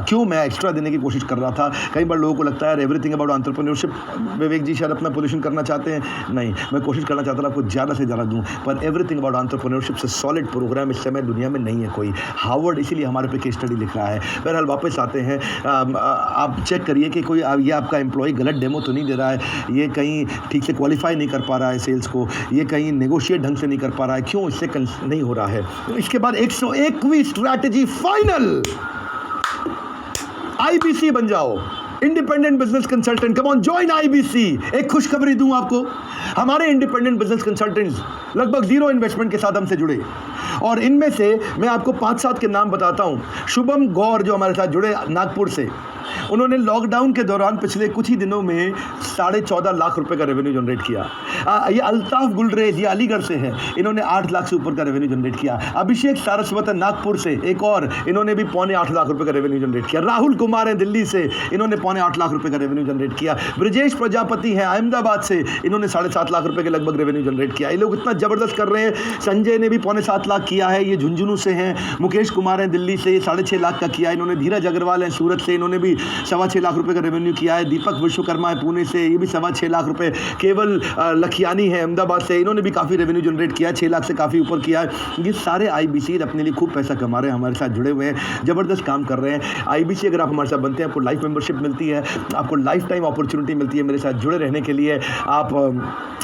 क्यों मैं एक्स्ट्रा देने की कोशिश कर रहा था। कई बार लोगों को लगता है एवरीथिंग अबाउट एंटरप्रेन्योरशिप विवेक जी शायद अपना पोजीशन करना चाहते हैं, नहीं, मैं कोशिश करना चाहता था आपको ज़्यादा से ज़्यादा दूँ, पर एवरीथिंग अबाउट एंटरप्रेन्योरशिप से सॉलिड प्रोग्राम इस समय दुनिया में नहीं है कोई। हार्वर्ड इसीलिए हमारे पे केस स्टडी लिख रहा है। बहरहाल वापस आते हैं, आप चेक करिए कि कोई ये आपका एम्प्लॉय गलत डेमो तो नहीं दे रहा है, ये कहीं ठीक से क्वालिफाई नहीं कर पा रहा है सेल्स को, ये कहीं नेगोशिएट ढंग से नहीं कर पा रहा है, क्यों इससे नहीं हो रहा है। तो इसके बाद 101वीं स्ट्रैटेजी फाइनल, IBC बन जाओ, independent business consultant. Come on, join IBC। एक खुशखबरी दूं आपको, हमारे इंडिपेंडेंट बिजनेस कंसल्टेंट्स लगभग जीरो इन्वेस्टमेंट के साथ हमसे जुड़े, और इनमें से मैं आपको 5-7 के नाम बताता हूं। शुभम गौर जो हमारे साथ जुड़े नागपुर से, उन्होंने लॉकडाउन के दौरान पिछले कुछ ही दिनों में 14.5 लाख रुपए का रेवेन्यू जनरेट किया। ये अल्ताफ गुलरेज, ये अलीगढ़ से है, इन्होंने 8 लाख से ऊपर का रेवेन्यू जनरेट किया। अभिषेक सारस्वत है नागपुर से, एक और, इन्होंने भी 7.25 लाख रुपए का रेवेन्यू जनरेट किया। राहुल कुमार है दिल्ली से, इन्होंने 7.25 लाख रुपए का रेवेन्यू जनरेट किया। ब्रजेश प्रजापति हैं अहमदाबाद से, इन्होंने 7.5 लाख रुपए के लगभग रेवेन्यू जनरेट किया। ये लोग इतना जबरदस्त कर रहे हैं। संजय ने भी 7.25 लाख किया है, ये झुंझुनू से हैं। मुकेश कुमार हैं दिल्ली से, 6.5 लाख का किया इन्होंने। धीरज अग्रवाल हैं सूरत से, इन्होंने भी 6.25 लाख रुपए का रेवेन्यू किया है। दीपक विश्वकर्मा है पुणे से, ये भी 6.25 लाख रुपए। केवल लखियानी है अहमदाबाद से, इन्होंने भी काफ़ी रेवेन्यू जनरेट किया है, 6 लाख से काफ़ी ऊपर किया है। ये सारे आईबीसी अपने लिए खूब पैसा कमा रहे हैं, हमारे साथ जुड़े हुए हैं, ज़बरदस्त काम कर रहे हैं। आईबीसी अगर आप हमारे साथ बनते हैं, आपको लाइफ मेंबरशिप मिलती है, आपको लाइफ टाइम अपॉर्चुनिटी मिलती है मेरे साथ जुड़े रहने के लिए। आप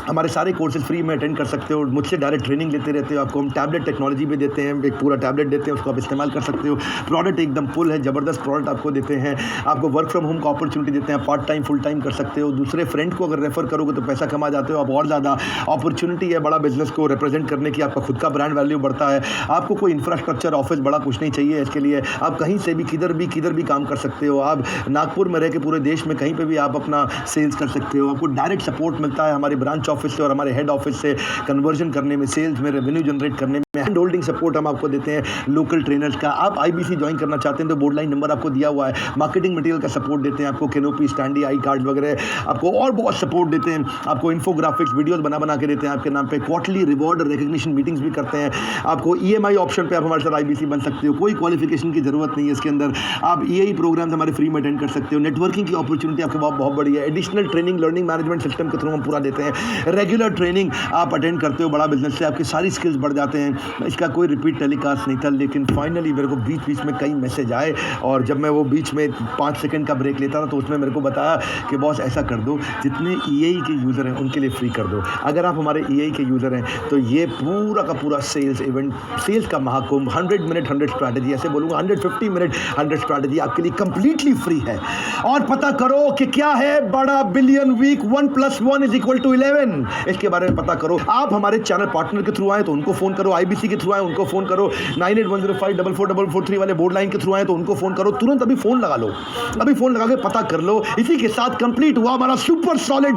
हमारे सारे कोर्सेज फ्री में अटेंड कर सकते हो, मुझसे डायरेक्ट ट्रेनिंग लेते रहते हो। आपको हम टैबलेट टेक्नोलॉजी भी देते हैं, एक पूरा टैबलेट देते हैं, उसको आप इस्तेमाल कर सकते हो। प्रोडक्ट एकदम फुल है, ज़बरदस्त प्रोडक्ट आपको देते हैं। आपको वर्क फ्रॉम होम का अपॉर्चुनिटी देते हैं, पार्ट टाइम फुल टाइम कर सकते हो। दूसरे फ्रेंड को अगर रेफर करोगे तो पैसा कमा जाते हो आप, और ज़्यादा अपॉर्चुनिटी है बड़ा बिजनेस को रिप्रेजेंट करने की। आपका खुद का ब्रांड वैल्यू बढ़ता है। आपको कोई इंफ्रास्ट्रक्चर ऑफिस बड़ा कुछ नहीं चाहिए इसके लिए, आप कहीं से भी किधर भी काम कर सकते हो। आप नागपुर में रह के पूरे देश में कहीं पर भी आप अपना सेल्स कर सकते हो। आपको डायरेक्ट सपोर्ट मिलता है हमारे ब्रांच ऑफिस से और हमारे हेड ऑफिस से, कन्वर्जन करने में, सेल्स में, रेवेन्यू जनरेट करने में। हैंड होल्डिंग सपोर्ट हम आपको देते हैं लोकल ट्रेनर्स का। आप आईबीसी ज्वाइन करना चाहते हैं तो बोर्ड लाइन नंबर आपको दिया हुआ है। मार्केटिंग मटेरियल का सपोर्ट देते हैं आपको, कैनोपी, स्टैंडी, आई कार्ड वगैरह आपको, और बहुत सपोर्ट देते हैं आपको। इन्फोग्राफिक्स वीडियोस बना के देते हैं आपके नाम पे। क्वार्टरली रिवॉर्ड रिकग्निशन मीटिंग्स भी करते हैं आपको। ईएमआई ऑप्शन पे आप हमारे साथ आईबीसी बन सकते हो, कोई क्वालिफिकेशन की जरूरत नहीं है इसके अंदर। आप ईएई प्रोग्राम्स हमारे फ्री में अटेंड कर सकते हो। नेटवर्किंग की अपॉर्चुनिटी आपके पास बहुत बड़ी है। Additional training learning management system के थ्रू हम पूरा देते हैं। रेगुलर ट्रेनिंग आप अटेंड करते हो बड़ा बिजनेस से, आपकी सारी स्किल्स बढ़ जाते हैं। इसका कोई रिपीट टेलीकास्ट नहीं था, लेकिन फाइनली मेरे को बीच में कई मैसेज आए, और जब मैं वो बीच में 5 सेकंड का ब्रेक लेता था तो उसमें मेरे को बताया कि बॉस ऐसा कर दो, जितने ईएई के यूज़र हैं उनके लिए फ्री कर दो। अगर आप हमारे ईएई के यूज़र हैं तो ये पूरा का पूरा सेल्स इवेंट, सेल्स का महाकुंभ, 100 मिनट 100 स्ट्रैटेजी, ऐसे बोलूँगा 150 मिनट 100 स्ट्रैटेजी आपके लिए कंप्लीटली फ्री है। और पता करो कि क्या है बड़ा बिलियन वीक 1 + 1 = 11। इसके बारे में पता करो। आप हमारे चैनल पार्टनर के थ्रू आए तो उनको फ़ोन करो, आईबीसी के थ्रू आए उनको फ़ोन करो, 9810544443 वाले बोर्ड लाइन के थ्रू आए तो उनको फ़ोन करो। तुरंत अभी फ़ोन लगा लो, अभी फ़ोन लगा के पता कर लो। इसी के साथ कंप्लीट हुआ हमारा सुपर सॉलिड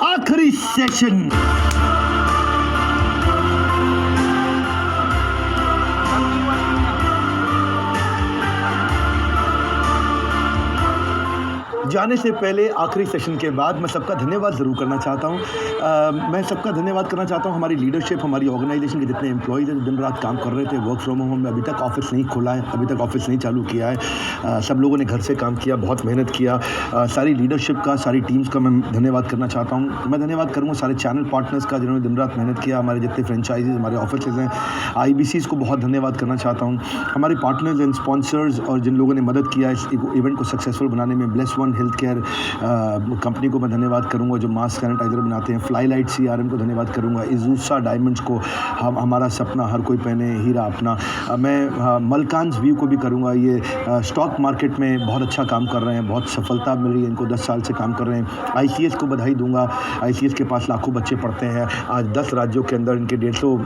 आखिरी सेशन। जाने से पहले आखिरी सेशन के बाद मैं सबका धन्यवाद ज़रूर करना चाहता हूँ। मैं सबका धन्यवाद करना चाहता हूँ हमारी लीडरशिप, हमारी ऑर्गेनाइजेशन के जितने एम्प्लॉयज़ हैं, दिन रात काम कर रहे थे वर्क फ्रॉम होम में। अभी तक ऑफिस नहीं खोला है, अभी तक ऑफिस नहीं चालू किया है। सब लोगों ने घर से काम किया, बहुत मेहनत किया। सारी लीडरशिप का, सारी टीम्स का मैं धन्यवाद करना चाहता हूँ। मैं धन्यवाद करूँगा सारे चैनल पार्टनर्स का जिन्होंने दिन रात मेहनत किया। हमारे जितने फ्रेंचाइजीज, हमारे ऑफिस हैं, आईबीसीज़ को बहुत धन्यवाद करना चाहता हूँ। हमारे पार्टनर्स एंड स्पॉन्सर्स और जिन लोगों ने मदद किया इस इवेंट को सक्सेसफुल बनाने में, bless one health care company को मैं धन्यवाद करूंगा जो मास्क सैनिटाइजर बनाते हैं। फ्लाईलाइट सीआरएम को धन्यवाद करूंगा। इजूसा डायमंड्स को, हमारा सपना हर कोई पहने हीरा अपना। मैं मलकान्स व्यू को भी करूंगा। ये स्टॉक मार्केट में बहुत अच्छा काम कर रहे हैं, बहुत सफलता मिल रही है इनको, 10 साल से काम कर रहे हैं। आईसीएस को बधाई दूंगा। आईसीएस के पास लाखों बच्चे पढ़ते हैं। आज 10 राज्यों के अंदर इनके 150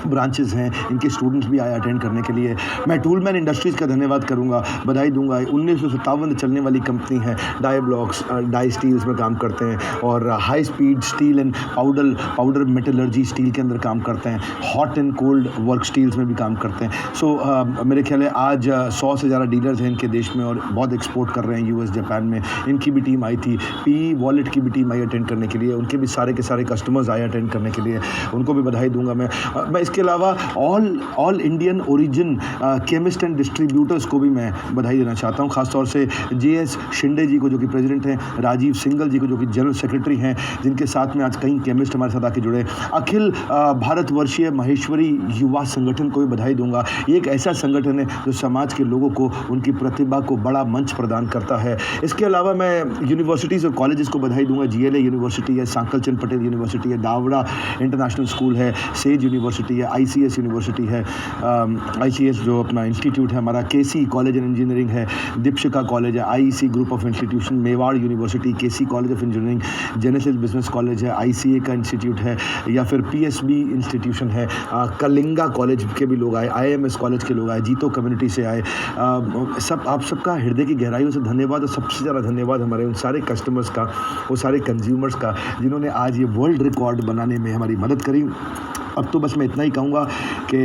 ब्रांचेस हैं, इनके स्टूडेंट्स भी आए अटेंड करने के लिए। मैं टूलमैन इंडस्ट्रीज़ का धन्यवाद करूंगा, बधाई दूंगा। 1957 चलने वाली कंपनी है। डाई ब्लॉक्स, डाई स्टील्स में काम करते हैं और high speed steel and powder metallurgy steel के अंदर काम करते हैं। Hot and cold work steels में भी काम करते हैं। सो मेरे ख्याल है आज 100 से ज़्यादा डीलर्स हैं इनके देश में और बहुत एक्सपोर्ट कर रहे हैं यूएस, जापान में। इनकी भी टीम आई थी। पी वॉलेट की भी टीम आई अटेंड करने के लिए, उनके भी सारे के सारे कस्टमर्स आए अटेंड करने के लिए, उनको भी बधाई दूंगा मैं इसके अलावा all Indian origin chemist and distributors को भी मैं बधाई देना चाहता हूँ। खासतौर से जेएस शिंदे जी को जो कि प्रेसिडेंट हैं, राजीव सिंगल जी को जो कि जनरल सेक्रेटरी हैं, जिनके साथ में आज कई केमिस्ट हमारे साथ आके जुड़े। अखिल भारतवर्षीय महेश्वरी युवा संगठन को भी बधाई दूंगा। ये एक ऐसा संगठन है जो समाज के लोगों को उनकी प्रतिभा को बड़ा मंच प्रदान करता है। इसके अलावा मैं यूनिवर्सिटीज़ और कॉलेजेस को बधाई दूंगा। जीएलए यूनिवर्सिटी है, सांकल चंद पटेल यूनिवर्सिटी है, दावड़ा इंटरनेशनल स्कूल है, सेज यूनिवर्सिटी है, ICS यूनिवर्सिटी है, ICS जो अपना इंस्टीट्यूट है हमारा, KC कॉलेज एंड इंजीनियरिंग है, दीपशिखा कॉलेज है, IEC group of institution, Mewar university, KC college of engineering, genesis business college है, ICA का इंस्टीट्यूट है, या फिर PSB इंस्टीट्यूशन है, कलिंगा कॉलेज के भी लोग आए, IMS कॉलेज के लोग आए, जीतो कम्युनिटी से आए। सब आप सबका हृदय की गहराइयों से धन्यवाद, और सबसे ज़्यादा धन्यवाद हमारे उन सारे कस्टमर्स का, वो सारे कंज्यूमर्स का जिन्होंने आज ये वर्ल्ड रिकॉर्ड बनाने में हमारी मदद करी। अब तो बस मैं इतना ही कहूँगा कि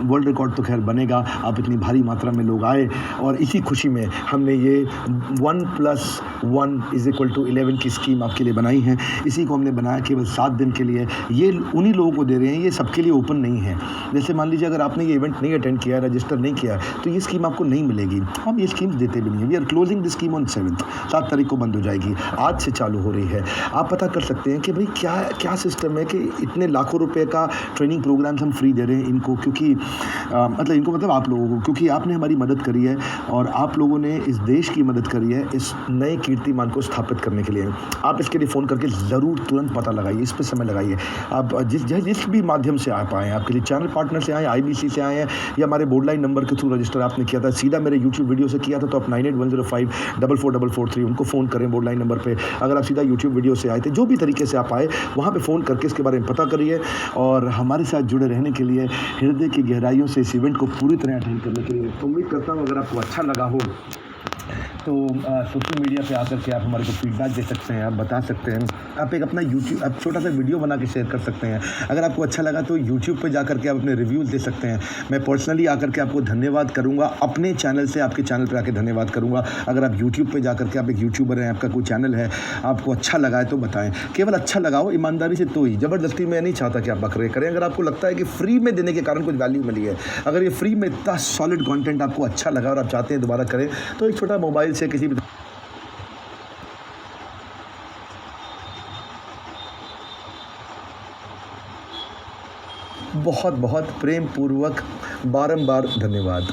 वर्ल्ड रिकॉर्ड तो खैर बनेगा, आप इतनी भारी मात्रा में लोग आए, और इसी खुशी में हमने ये 1+1 = 11 की स्कीम आपके लिए बनाई है। इसी को हमने बनाया केवल 7 दिन के लिए। ये उन्हीं लोगों को दे रहे हैं, ये सबके लिए ओपन नहीं है। जैसे मान लीजिए अगर आपने ये इवेंट नहीं अटेंड किया, रजिस्टर नहीं किया, तो ये स्कीम आपको नहीं मिलेगी। हम ये स्कीम देते भी नहीं हैं। We are closing the scheme on 7 तारीख को बंद हो जाएगी, आज से चालू हो रही है। आप पता कर सकते हैं कि भाई क्या क्या सिस्टम है कि इतने लाखों रुपए का ट्रेनिंग प्रोग्राम्स हम फ्री दे रहे हैं इनको, क्योंकि मतलब आप लोगों को, क्योंकि आपने हमारी मदद करी है और आप लोगों ने इस देश की मदद करी है इस नए कीर्तिमान को स्थापित करने के लिए। आप इसके लिए फ़ोन करके ज़रूर तुरंत पता लगाइए, इस पर समय लगाइए। आप जिस भी माध्यम से आप आए हैं, आपके लिए चैनल पार्टनर से आए, IBC से आए हैं, या हमारे बोर्ड लाइन नंबर के थ्रू रजिस्टर आपने किया था, सीधा मेरे YouTube वीडियो से किया था, तो आप 9810544443 उनको फ़ोन करें बोर्ड लाइन नंबर पे। अगर आप सीधा YouTube वीडियो से आए थे, जो भी तरीके से आप आए, वहाँ पे फ़ोन करके इसके बारे में पता करिए, और हमारे साथ जुड़े रहने के लिए, हृदय की गहराइयों से इस इवेंट को पूरी तरह अटेंड करने के लिए। तो उम्मीद करता हूँ अगर आपको अच्छा लगा हो तो सोशल मीडिया पे आकर के आप हमारे को फीडबैक दे सकते हैं, आप बता सकते हैं, आप एक अपना YouTube आप छोटा सा वीडियो बना के शेयर कर सकते हैं। अगर आपको अच्छा लगा तो YouTube पे जाकर के आप अपने रिव्यूज़ दे सकते हैं। मैं पर्सनली आकर के आपको धन्यवाद करूँगा, अपने चैनल से आपके चैनल पर आके धन्यवाद करूँगा। अगर आप YouTube पे जाकर के, आप एक यूट्यूबर हैं, आपका कोई चैनल है, आपको अच्छा लगा है तो बताएं। केवल अच्छा लगा हो ईमानदारी से, तो ही, ज़बरदस्ती मैं नहीं चाहता कि आप बकरे करें। अगर आपको लगता है कि फ्री में देने के कारण कुछ वैल्यू मिली है, अगर ये फ्री में इतना सॉलिड कंटेंट आपको अच्छा लगा और आप चाहते हैं दोबारा करें, तो एक छोटा मोबाइल से किसी भी बहुत बहुत प्रेम पूर्वक बारंबार धन्यवाद।